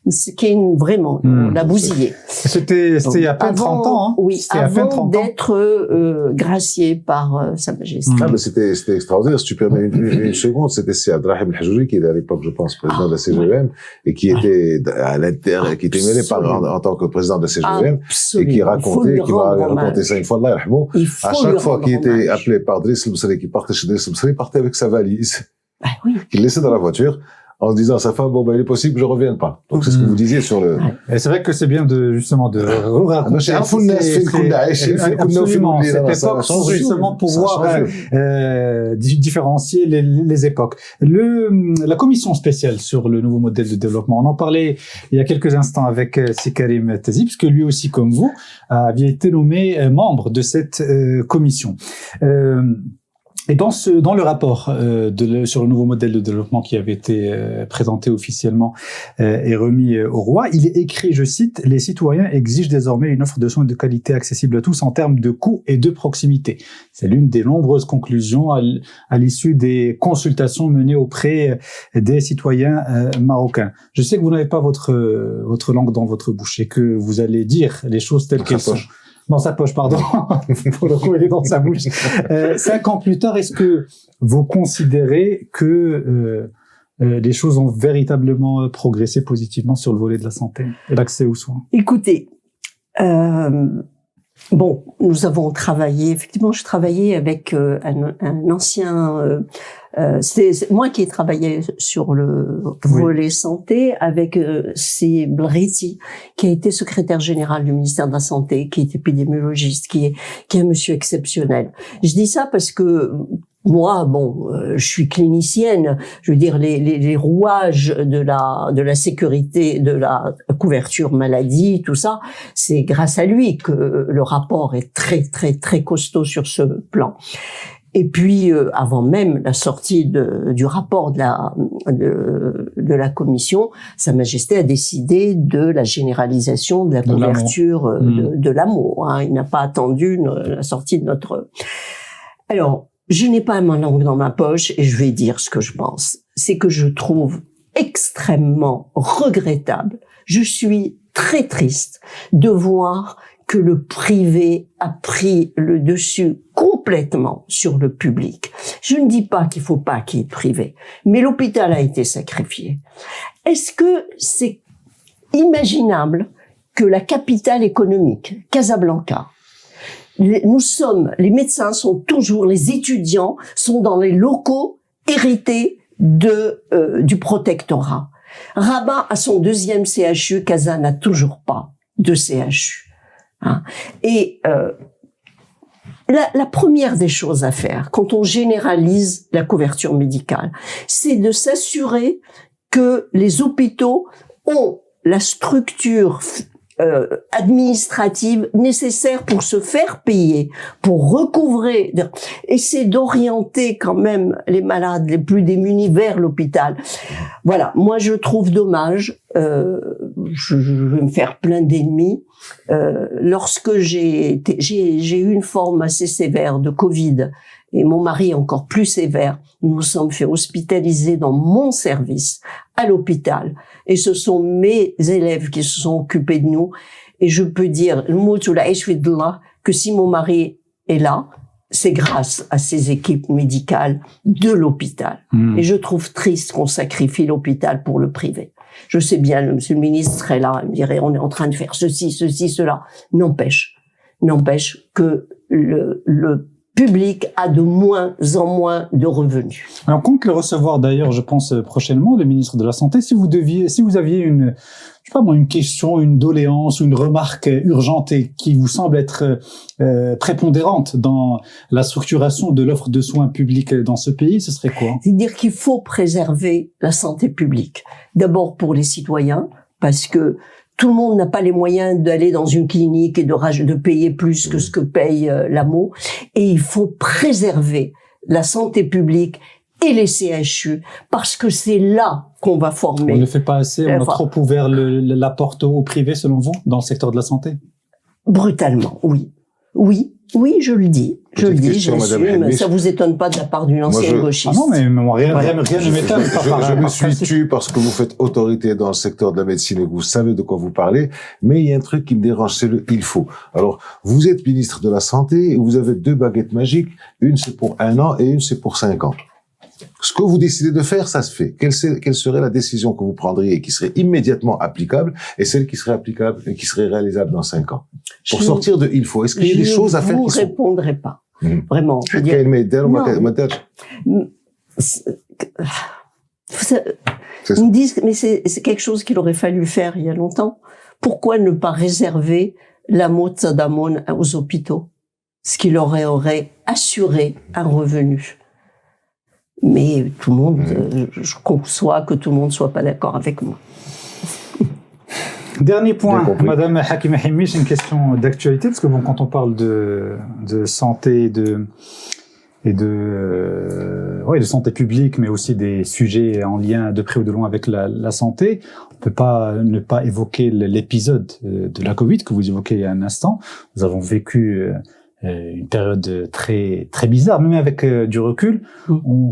Ce qui est vraiment, on l'a bousillé. C'était il y a à peine 30 ans, hein. Oui, avant d'être gracié par Sa Majesté. Ah, mais c'était extraordinaire. Si tu permets une seconde, c'était Abdelrahim El-Hajouji, qui était à l'époque, je pense, président de la CGEM, et qui était qui était mêlé en tant que président de la CGEM, et qui m'a raconté ça une fois, Allah yarhamou. À chaque fois qu'il était appelé par Driss El-Msri, qui partait chez Driss El-Msri, il partait avec sa valise, qu'il laissait dans la voiture, en se disant à sa femme, il est possible que je revienne pas. Donc, c'est ce que vous disiez sur le... Et c'est vrai que c'est bien de raconter. Absolument. Cette époque, justement, pour pouvoir différencier les époques. La commission spéciale sur le nouveau modèle de développement, on en parlait il y a quelques instants avec Sikarim Tazi, puisque lui aussi, comme vous, avait été nommé membre de cette commission. Et dans le rapport sur le nouveau modèle de développement qui avait été présenté officiellement et remis au roi, il est écrit, je cite, « Les citoyens exigent désormais une offre de soins de qualité accessible à tous en termes de coût et de proximité ». C'est l'une des nombreuses conclusions à l'issue des consultations menées auprès des citoyens marocains. Je sais que vous n'avez pas votre langue dans votre bouche et que vous allez dire les choses telles qu'elles sont. Dans sa poche, pardon. Pour le coup, elle est dans sa bouche. 5 ans plus tard, est-ce que vous considérez que les choses ont véritablement progressé positivement sur le volet de la santé et l'accès aux soins? Écoutez, bon, nous avons travaillé, effectivement, je travaillais avec un ancien... c'est moi qui ai travaillé sur le volet santé avec c'est Blriti, qui a été secrétaire général du ministère de la Santé, qui est épidémiologiste, qui est un monsieur exceptionnel. Je dis ça parce que moi, bon, je suis clinicienne. Je veux dire, les rouages de la sécurité, de la couverture maladie, tout ça, c'est grâce à lui que le rapport est très, très, très costaud sur ce plan. Et puis, avant même la sortie du rapport de la commission, Sa Majesté a décidé de la généralisation de la couverture de l'AMO. Hein. Il n'a pas attendu la sortie de notre... Alors, je n'ai pas ma langue dans ma poche et je vais dire ce que je pense. C'est que je trouve extrêmement regrettable. Je suis très triste de voir que le privé a pris le dessus complètement sur le public. Je ne dis pas qu'il faut pas qu'il y ait privé, mais l'hôpital a été sacrifié. Est-ce que c'est imaginable que la capitale économique, Casablanca, les médecins sont toujours, les étudiants sont dans les locaux hérités du protectorat. Rabat a son 2e CHU, Casa n'a toujours pas de CHU. Hein. Et la première des choses à faire, quand on généralise la couverture médicale, c'est de s'assurer que les hôpitaux ont la structure administrative nécessaire pour se faire payer, pour recouvrer, et c'est d'orienter quand même les malades les plus démunis vers l'hôpital. Voilà, moi je trouve dommage, je vais me faire plein d'ennemis, lorsque j'ai eu une forme assez sévère de Covid, et mon mari encore plus sévère, nous nous sommes fait hospitaliser dans mon service à l'hôpital. Et ce sont mes élèves qui se sont occupés de nous. Et je peux dire, que si mon mari est là, c'est grâce à ces équipes médicales de l'hôpital. Et je trouve triste qu'on sacrifie l'hôpital pour le privé. Je sais bien, monsieur le ministre serait là, il me dirait, on est en train de faire ceci, cela. N'empêche que le public a de moins en moins de revenus. Alors, on compte le recevoir d'ailleurs, je pense, prochainement, le ministre de la Santé. Si vous aviez une question, une doléance, une remarque urgente et qui vous semble être prépondérante dans la structuration de l'offre de soins publics dans ce pays, ce serait quoi? C'est-à-dire qu'il faut préserver la santé publique. D'abord pour les citoyens, parce que tout le monde n'a pas les moyens d'aller dans une clinique et de payer plus que ce que paye l'AMO. Et il faut préserver la santé publique et les CHU, parce que c'est là qu'on va former. On ne le fait pas assez, on a trop ouvert la porte au privé, selon vous, dans le secteur de la santé? Brutalement, oui. Oui, je le dis, j'assume. Ça vous étonne pas de la part d'une ancienne gauchiste? Ah non, mais moi, rien ne m'étonne. Je me suis tu parce que vous faites autorité dans le secteur de la médecine et que vous savez de quoi vous parlez, mais il y a un truc qui me dérange, c'est le « il faut ». Alors, vous êtes ministre de la Santé et vous avez 2 baguettes magiques, une c'est pour 1 an et une c'est pour 5 ans. Ce que vous décidez de faire, ça se fait. Quelle serait la décision que vous prendriez et qui serait immédiatement applicable et celle qui serait applicable et qui serait réalisable dans 5 ans? Pour sortir de « il faut ». Est-ce qu'il y a des choses à faire qui sont... Je ne vous répondrai pas. Vraiment. Je veux dire... Ils me disent, mais c'est quelque chose qu'il aurait fallu faire il y a longtemps. Pourquoi ne pas réserver la Motsadamon aux hôpitaux? Ce qui leur aurait assuré un revenu. Mais tout le monde, je conçois que tout le monde soit pas d'accord avec moi. Dernier point, Madame Hakima Himmi, c'est une question d'actualité, parce que bon, quand on parle de santé et de santé publique, mais aussi des sujets en lien de près ou de loin avec la santé. On peut pas ne pas évoquer l'épisode de la Covid que vous évoquez il y a un instant. Nous avons vécu une période très très bizarre, même avec du recul.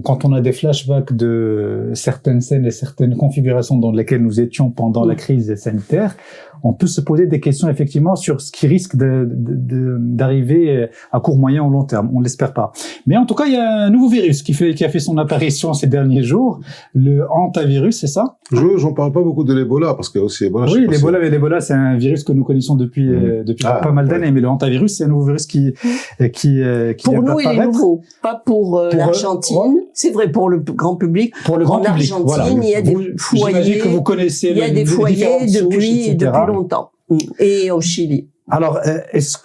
Quand on a des flashbacks de certaines scènes et certaines configurations dans lesquelles nous étions pendant la crise sanitaire, on peut se poser des questions effectivement sur ce qui risque d'arriver à court, moyen ou long terme. On l'espère pas. Mais en tout cas, il y a un nouveau virus qui a fait son apparition ces derniers jours, le hantavirus, c'est ça? J'en parle pas beaucoup de l'Ebola parce qu'il y a aussi Ebola. Oui, l'Ebola, c'est un virus que nous connaissons depuis pas mal d'années, mais le hantavirus, c'est un nouveau virus qui pour nous, il est nouveau, pas pour l'Argentine. C'est vrai pour le grand public. Pour le grand public, Argentine, voilà. Il y a des foyers que vous connaissez. Il y a des foyers depuis longtemps. Et au Chili. Alors, est-ce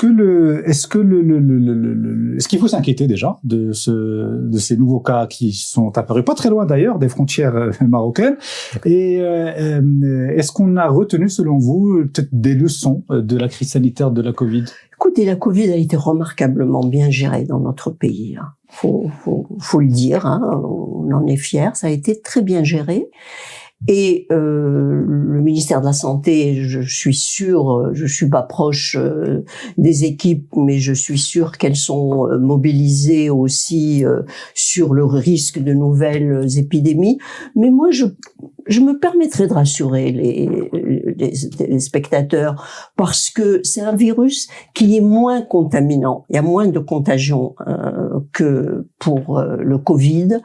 qu'il faut s'inquiéter déjà de ces nouveaux cas qui sont apparus pas très loin d'ailleurs des frontières marocaines, et est-ce qu'on a retenu selon vous peut-être des leçons de la crise sanitaire de la Covid? Écoutez, la Covid a été remarquablement bien gérée dans notre pays. Hein. Faut le dire, hein. On en est fiers. Ça a été très bien géré. Et le ministère de la Santé, je suis sûre, je suis pas proche des équipes, mais je suis sûre qu'elles sont mobilisées aussi sur le risque de nouvelles épidémies. Mais moi, je me permettrai de rassurer les spectateurs parce que c'est un virus qui est moins contaminant. Il y a moins de contagion que pour le Covid.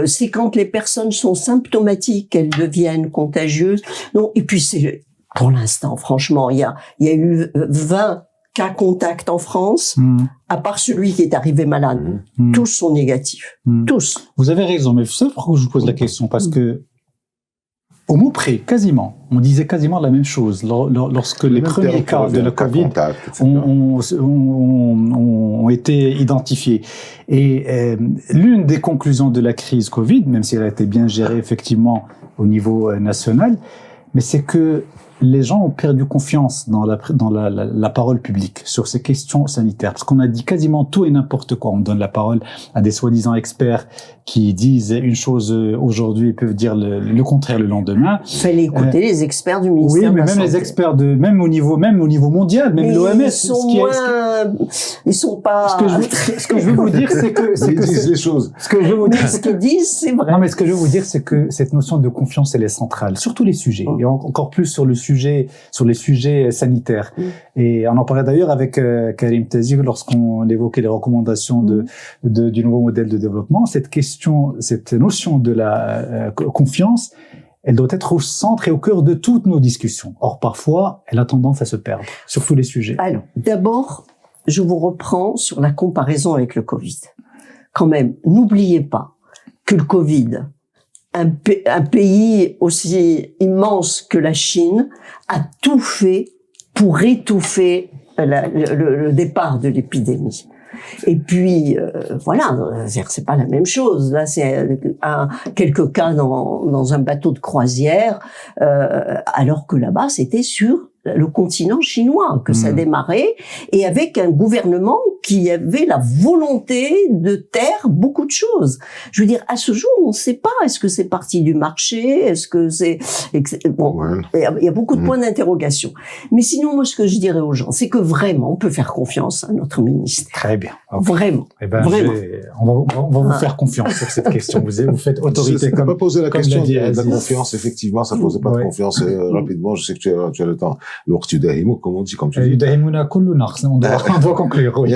C'est quand les personnes sont symptomatiques qu'elles deviennent contagieuses. Non, et puis c'est pour l'instant, franchement, il y a eu 20 cas contacts en France, à part celui qui est arrivé malade. Tous sont négatifs. Tous. Vous avez raison, mais vous savez pourquoi je vous pose la question? Parce que au mot près, quasiment, on disait quasiment la même chose lorsque les premiers cas de la Covid ont été identifiés. Et l'une des conclusions de la crise Covid, même si elle a été bien gérée effectivement au niveau national, mais c'est que les gens ont perdu confiance dans la parole publique sur ces questions sanitaires. Parce qu'on a dit quasiment tout et n'importe quoi. On donne la parole à des soi-disant experts qui disent une chose aujourd'hui et peuvent dire le contraire le lendemain. Il fallait écouter les experts du ministère. Oui, mais même les experts même au niveau mondial, même l'OMS. Ils sont pas. Ce que je veux vous dire, c'est que ils disent les choses. Ce que je veux vous dire, ce qu'ils disent, c'est vrai. Non, mais ce que je veux vous dire, c'est que cette notion de confiance, elle est centrale sur tous les sujets, et encore plus sur les sujets sanitaires. Et on en parlait d'ailleurs avec Karim Tazi lorsqu'on évoquait les recommandations du nouveau modèle de développement. Cette notion de la confiance, elle doit être au centre et au cœur de toutes nos discussions. Or, parfois, elle a tendance à se perdre sur tous les sujets. Alors, d'abord, je vous reprends sur la comparaison avec le Covid. Quand même, n'oubliez pas que le Covid, un pays aussi immense que la Chine, a tout fait pour étouffer le départ de l'épidémie. Et puis voilà, c'est pas la même chose. Là, c'est quelques cas dans un bateau de croisière, alors que là-bas, c'était sur le continent chinois que ça démarrait, et avec un gouvernement qui avait la volonté de taire beaucoup de choses. Je veux dire, à ce jour, on ne sait pas. Est-ce que c'est parti du marché? Est-ce que c'est... Bon, il y a beaucoup de points d'interrogation. Mais sinon, moi, ce que je dirais aux gens, c'est que vraiment, on peut faire confiance à notre ministère. Très bien. Okay. Vraiment. Eh ben, vraiment. On va vous faire confiance sur cette question. Vous faites autorité comme... pas poser la question de la confiance, effectivement, ça posait pas de confiance rapidement. Je sais que tu as le temps. Comme on dit, comme tu dis. On doit conclure, oui.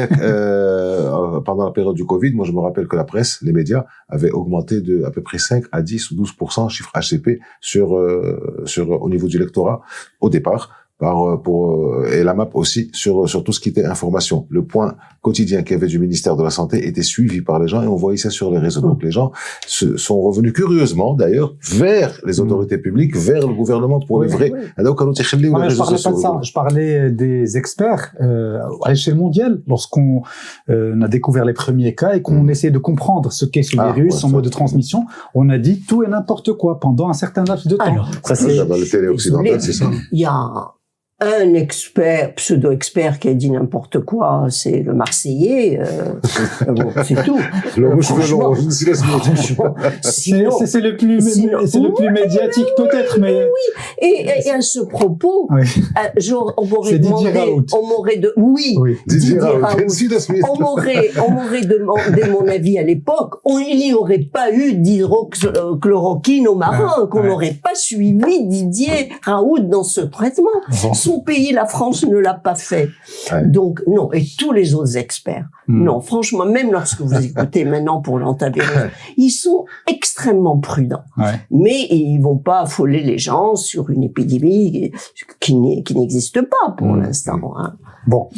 Pendant la période du Covid, moi je me rappelle que la presse, les médias avaient augmenté de à peu près 5 à 10 ou 12% chiffre HCP au niveau du lectorat au départ. Et la map aussi sur tout ce qui était information. Le point quotidien qu'il y avait du ministère de la Santé était suivi par les gens et on voyait ça sur les réseaux. Donc les gens sont revenus curieusement d'ailleurs vers les autorités publiques, vers le gouvernement pour les vrais. Je parlais pas de ça. Je parlais des experts à l'échelle mondiale lorsqu'on a découvert les premiers cas et qu'on essayait de comprendre ce qu'est ce virus, son mode de transmission. On a dit tout et n'importe quoi pendant un certain laps de temps. Alors, ça c'est le télé occidental, c'est ça. Il y a un expert, pseudo-expert qui a dit n'importe quoi, c'est le Marseillais, bon, c'est tout. Franchement, c'est le plus médiatique peut-être, mais... Oui, et à ce propos, oui. On m'aurait demandé, Didier Raoult. On m'aurait demandé mon avis à l'époque, il n'y aurait pas eu d'hydroxychloroquine au Maroc, on n'aurait pas suivi Didier Raoult dans ce traitement. Son pays, la France, ne l'a pas fait. Ouais. Donc, non. Et tous les autres experts. Non, franchement, même lorsque vous écoutez maintenant pour l'antivirus, ils sont extrêmement prudents. Ouais. Mais ils vont pas affoler les gens sur une épidémie qui n'existe pas pour l'instant. Hein. Bon.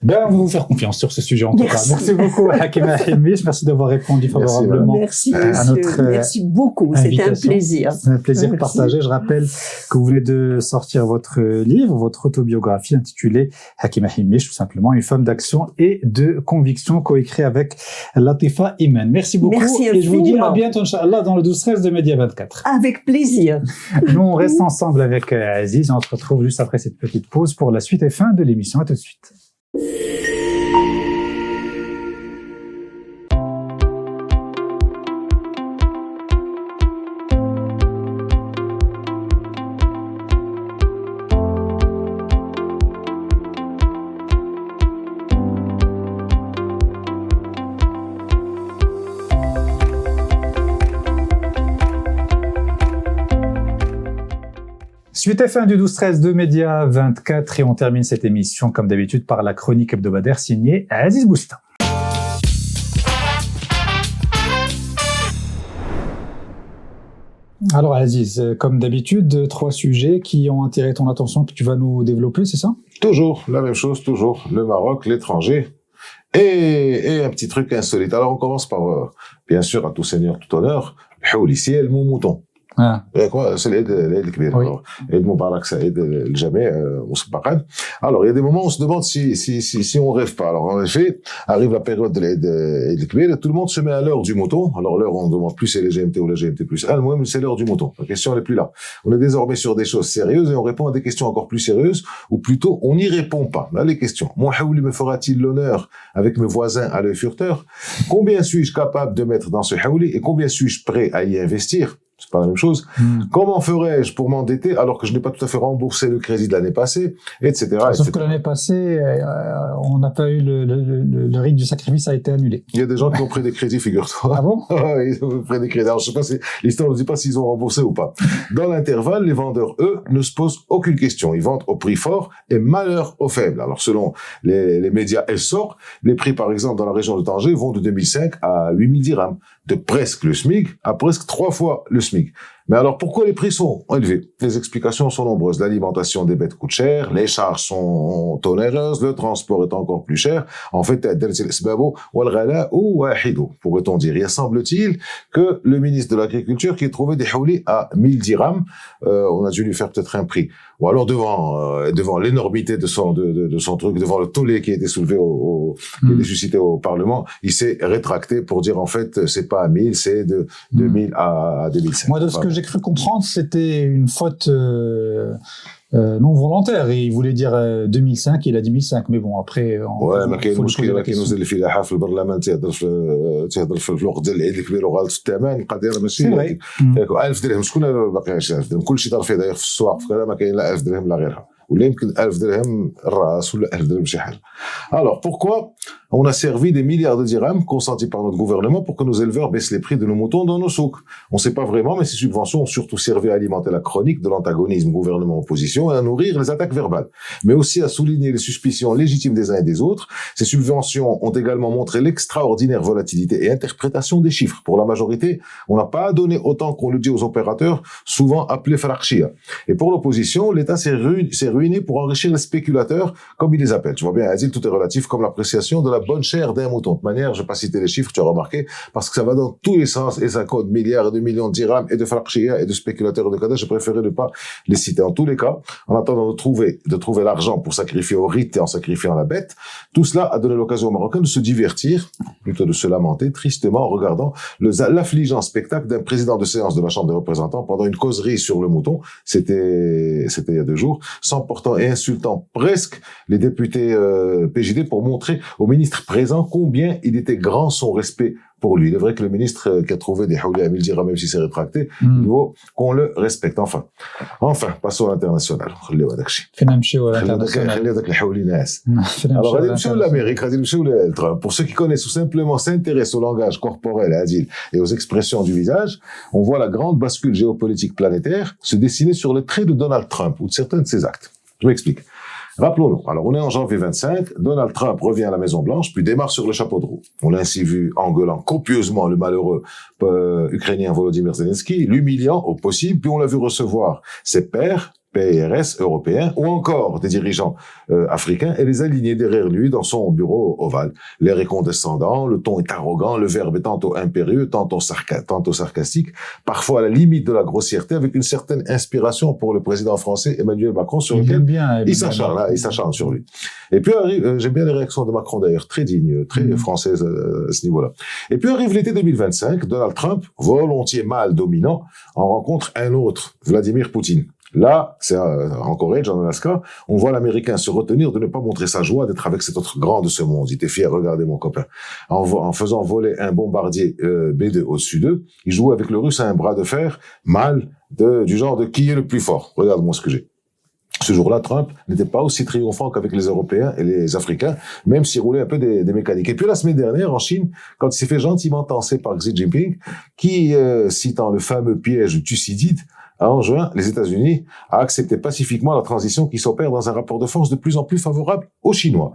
Ben, on va vous faire confiance sur ce sujet en tout cas. Merci beaucoup, Hakima Himich. Merci d'avoir répondu favorablement à notre Merci beaucoup. C'était un plaisir. C'est un plaisir partagé. Je rappelle que vous venez de sortir votre livre, votre autobiographie intitulée Hakima Himich, tout simplement, une femme d'action et de conviction, coécrit avec Latifa Iman. Merci beaucoup. Merci et je vous dis à bientôt, Inch'Allah, dans le 12-13 de Média 24. Avec plaisir. Nous, on reste ensemble avec Aziz. On se retrouve juste après cette petite pause pour la suite et fin de l'émission. À tout de suite. Suite et fin du 12-13 de Média 24 et on termine cette émission comme d'habitude par la chronique hebdomadaire signée Aziz Boustan. Alors Aziz, comme d'habitude, 3 sujets qui ont attiré ton attention que tu vas nous développer, c'est ça? Toujours, la même chose, toujours. Le Maroc, l'étranger et un petit truc insolite. Alors on commence par, bien sûr, à tout seigneur, tout honneur, le Haouli, le mouton. C'est l'aide الكبير. Aide Moubarak, ça aide le jamais, Alors, il y a des moments où on se demande si on rêve pas. Alors, en effet, arrive la période de l'aide الكبير, tout le monde se met à l'heure du mouton. Alors, l'heure, on ne demande plus c'est les GMT ou la GMT plus. Moi, c'est l'heure du mouton. La question n'est plus là. On est désormais sur des choses sérieuses et on répond à des questions encore plus sérieuses, ou plutôt, on n'y répond pas. Là, les questions. Mon Haouli me fera-t-il l'honneur avec mes voisins à l'œil furteur? Combien suis-je capable de mettre dans ce Haouli et combien suis-je prêt à y investir? C'est pas la même chose. Comment ferais-je pour m'endetter alors que je n'ai pas tout à fait remboursé le crédit de l'année passée, etc. Sauf que l'année passée, on n'a pas eu le rite du sacrifice a été annulé. Il y a des gens qui ont pris des crédits, figure-toi. Ah bon? Ils ont pris des crédits. Alors, je sais pas si l'histoire ne dit pas s'ils ont remboursé ou pas. Dans l'intervalle, les vendeurs, eux, ne se posent aucune question. Ils vendent au prix fort et malheur aux faibles. Alors, selon les médias Essor, les prix, par exemple, dans la région de Tanger, vont de 2005 à 8000 dirhams. De presque le SMIC à presque 3 fois le SMIC. Mais alors, pourquoi les prix sont élevés? Les explications sont nombreuses. L'alimentation des bêtes coûte cher, les charges sont onéreuses, le transport est encore plus cher. En fait, pourrait-on dire. Il semble-t-il que le ministre de l'Agriculture qui a trouvé des haoulis à 1000 dirhams, on a dû lui faire peut-être un prix. Ou alors devant l'énormité de son truc, devant le tollé qui a été soulevé qui a été suscité au Parlement, il s'est rétracté pour dire en fait, c'est pas à 1000, c'est de 2000 à 2005. Moi, de ce que j'ai cru comprendre, c'était une faute non volontaire. Et il voulait dire 2005, il a dit 1005. Mais bon, après, ouais, ما كاين مشكل ولكن نزل الفلاحه في البرلمان تهضر في الوقت ديال العيد الكبير وغالط الثمن القضيه ماشي 1000 درهم. شكون باقي 1000 درهم؟ كلشي دار فيه داير في السواق في كذا ما كاين لا 1000 درهم لا غيرها. ولا يمكن 1000 درهم الراس ولا 1000 درهم شي حاجه. Alors pourquoi on a servi des milliards de dirhams consentis par notre gouvernement pour que nos éleveurs baissent les prix de nos moutons dans nos souks? On ne sait pas vraiment, mais ces subventions ont surtout servi à alimenter la chronique de l'antagonisme gouvernement-opposition et à nourrir les attaques verbales, mais aussi à souligner les suspicions légitimes des uns et des autres. Ces subventions ont également montré l'extraordinaire volatilité et interprétation des chiffres. Pour la majorité, on n'a pas donné autant qu'on le dit aux opérateurs, souvent appelés farachia. Et pour l'opposition, l'État s'est ruiné pour enrichir les spéculateurs, comme ils les appellent. Tu vois bien, Adil, tout est relatif, comme l'appréciation de la bonne chair d'un mouton. De manière, je vais pas citer les chiffres, tu as remarqué, parce que ça va dans tous les sens, et ça compte milliards et de millions de dirhams, et de farachia, et de spéculateurs et de kada. J'ai préféré ne pas les citer. En tous les cas, en attendant de trouver l'argent pour sacrifier au rite et en sacrifiant la bête, tout cela a donné l'occasion aux Marocains de se divertir, plutôt de se lamenter tristement en regardant l'affligeant spectacle d'un président de séance de la Chambre des représentants pendant une causerie sur le mouton. C'était il y a 2 jours, sans emportant et insultant presque les députés PJD pour montrer au ministre présent combien il était grand son respect pour lui. Il est vrai que le ministre qui a trouvé des hawli à 1000 dirhams, même si c'est rétracté, il faut qu'on le respecte. Enfin, passons à l'international. فينا نمشيو على Alors, غادي نمشيو l'Amérique, غادي نمشيو Trump. Pour ceux qui connaissent ou simplement s'intéressent au langage corporel, Adil, et aux expressions du visage, on voit la grande bascule géopolitique planétaire se dessiner sur les traits de Donald Trump ou de certains de ses actes. Je m'explique. Rappelons-nous, alors on est en janvier 25, Donald Trump revient à la Maison-Blanche, puis démarre sur le chapeau de roue. On l'a ainsi vu engueulant copieusement le malheureux ukrainien Volodymyr Zelensky, l'humiliant au possible, puis on l'a vu recevoir ses pairs, PRS européens, ou encore des dirigeants africains, et les aligner derrière lui dans son bureau ovale. L'air est condescendant, le ton est arrogant, le verbe est tantôt impérieux, tantôt sarcastique, parfois à la limite de la grossièreté, avec une certaine inspiration pour le président français Emmanuel Macron, sur lequel il s'acharne sur lui. Et puis arrive, j'aime bien les réactions de Macron d'ailleurs, très dignes, très françaises à ce niveau-là. Et puis arrive l'été 2025, Donald Trump, volontiers mâle dominant, en rencontre un autre, Vladimir Poutine. Là, c'est en Corée, en Alaska, on voit l'Américain se retenir de ne pas montrer sa joie d'être avec cet autre grand de ce monde. Il était fier, regardez mon copain. En faisant voler un bombardier B-2 au-dessus d'eux, il joue avec le Russe à un bras de fer, mâle, du genre de qui est le plus fort. Regarde-moi ce que j'ai. Ce jour-là, Trump n'était pas aussi triomphant qu'avec les Européens et les Africains, même s'il roulait un peu des mécaniques. Et puis la semaine dernière, en Chine, quand il s'est fait gentiment tancer par Xi Jinping, qui, citant le fameux piège Thucydide, a enjoint les États-Unis à accepter pacifiquement la transition qui s'opère dans un rapport de force de plus en plus favorable aux Chinois.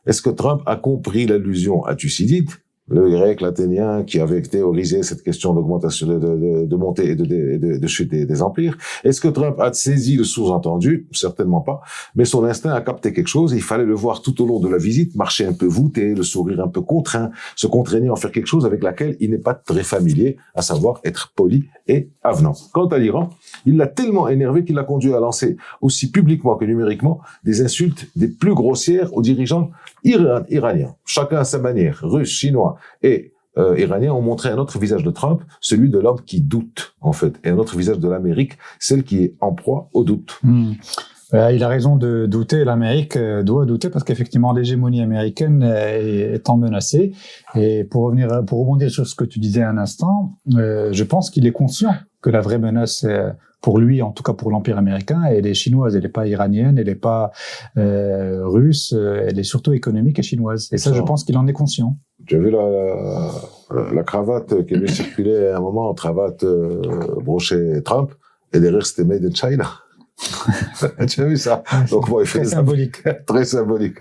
Est-ce que Trump a compris l'allusion à Thucydide, le grec l'athénien qui avait théorisé cette question d'augmentation, de montée et de chute des empires? Est-ce que Trump a saisi le sous-entendu? Certainement pas. Mais son instinct a capté quelque chose et il fallait le voir tout au long de la visite, marcher un peu voûté, le sourire un peu contraint, se contraigner à en faire quelque chose avec laquelle il n'est pas très familier, à savoir être poli et avenant. Quant à l'Iran, il l'a tellement énervé qu'il l'a conduit à lancer, aussi publiquement que numériquement, des insultes des plus grossières aux dirigeants iraniens. Chacun à sa manière, russes, chinois et iraniens ont montré un autre visage de Trump, celui de l'homme qui doute, en fait, et un autre visage de l'Amérique, celle qui est en proie au doute. Il a raison de douter, l'Amérique doit douter parce qu'effectivement l'hégémonie américaine étant menacée. Et pour rebondir sur ce que tu disais un instant, je pense qu'il est conscient que la vraie menace pour lui, en tout cas pour l'Empire américain, elle est chinoise, elle n'est pas iranienne, elle n'est pas russe, elle est surtout économique et chinoise. Et ça, je pense qu'il en est conscient. Tu as vu la cravate qui avait circulé à un moment, cravate brochée Trump, et derrière c'était Made in China. Tu as vu ça? Donc bon, il fait très symbolique. Très symbolique.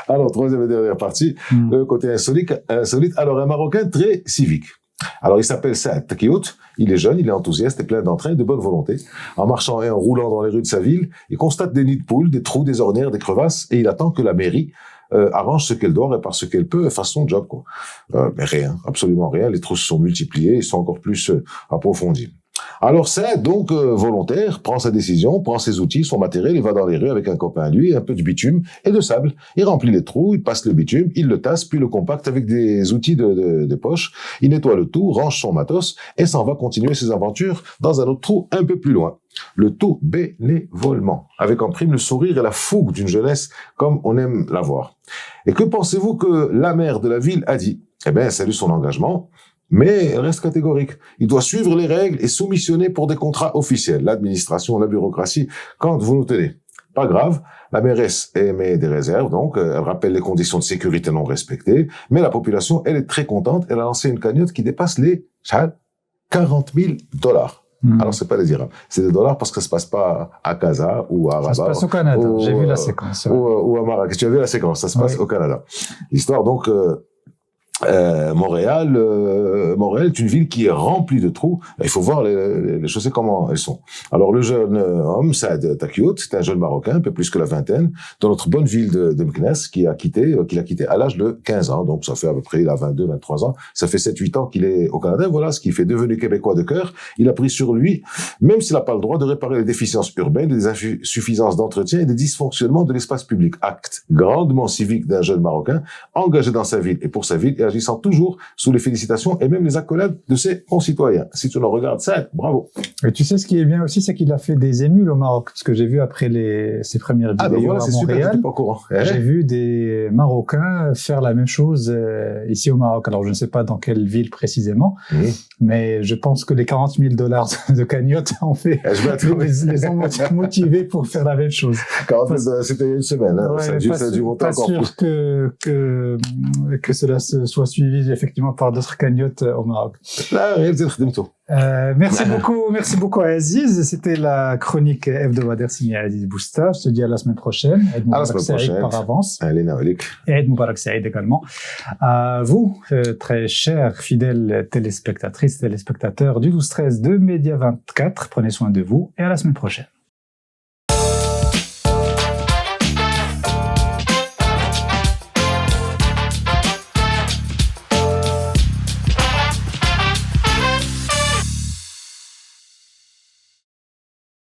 Alors, troisième et dernière partie, le côté insolite. Alors, un Marocain très civique. Alors, il s'appelle Saad Takiout. Il est jeune, il est enthousiaste et plein d'entrain et de bonne volonté. En marchant et en roulant dans les rues de sa ville, il constate des nids de poules, des trous, des ornières, des crevasses, et il attend que la mairie arrange ce qu'elle doit, répare ce qu'elle peut, fasse son job, quoi. Mais rien, absolument rien. Les trous se sont multipliés, ils sont encore plus approfondis. Alors c'est donc volontaire, prend sa décision, prend ses outils, son matériel, il va dans les rues avec un copain à lui, un peu de bitume et de sable. Il remplit les trous, il passe le bitume, il le tasse, puis le compacte avec des outils de poche. Il nettoie le tout, range son matos et s'en va continuer ses aventures dans un autre trou un peu plus loin. Le tout bénévolement, avec en prime le sourire et la fougue d'une jeunesse comme on aime la voir. Et que pensez-vous que la maire de la ville a dit? Eh bien, elle salue son engagement. Mais elle reste catégorique. Il doit suivre les règles et soumissionner pour des contrats officiels. L'administration, la bureaucratie, quand vous nous tenez. Pas grave, la mairesse émet des réserves, donc elle rappelle les conditions de sécurité non respectées, mais la population, elle est très contente. Elle a lancé une cagnotte qui dépasse les 40 000 $. Alors, c'est pas les dirhams, c'est des dollars parce que ça se passe pas à Casa ou à Rabat. Ça se passe au Canada, j'ai vu la séquence. Ou à Marrakech, tu as vu la séquence, ça se passe au Canada. L'histoire, donc... Montréal est une ville qui est remplie de trous. Il faut voir les choses comment elles sont. Alors le jeune homme, Saad Takiout, c'est un jeune Marocain, un peu plus que la vingtaine, dans notre bonne ville de Meknès, qu'il a quitté à l'âge de 15 ans. Donc ça fait à peu près, il a 22, 23 ans. Ça fait 7-8 ans qu'il est au Canada. Voilà ce qui fait devenu Québécois de cœur. Il a pris sur lui, même s'il n'a pas le droit, de réparer les déficiences urbaines, les insuffisances d'entretien et des dysfonctionnements de l'espace public. Acte grandement civique d'un jeune Marocain, engagé dans sa ville et pour sa ville, et réagissant toujours sous les félicitations et même les accolades de ses concitoyens. Si tu le regardes ça, bravo. Et tu sais ce qui est bien aussi, c'est qu'il a fait des émules au Maroc, parce que j'ai vu après ses premières vidéos voilà, à c'est super, Montréal, j'étais pas au courant. j'ai vu des Marocains faire la même chose ici au Maroc. Alors je ne sais pas dans quelle ville précisément, mais je pense que les $40 000 de cagnotte ont fait, les ont motivés pour faire la même chose. 40 000, c'était une semaine, hein. Ouais, ça a dû monter encore plus. Pas sûr que cela soit suivi effectivement par d'autres cagnottes au Maroc. Là, Merci beaucoup Aziz. C'était la chronique hebdomadaire signée Aziz Bousta. Je te dis à la semaine prochaine. À la semaine prochaine. Par avance. Allez, Nawalik. Et Eid Mubarak Saïd également. À vous, très chers fidèles téléspectatrices, téléspectateurs du 12-13 de Média 24. Prenez soin de vous et à la semaine prochaine.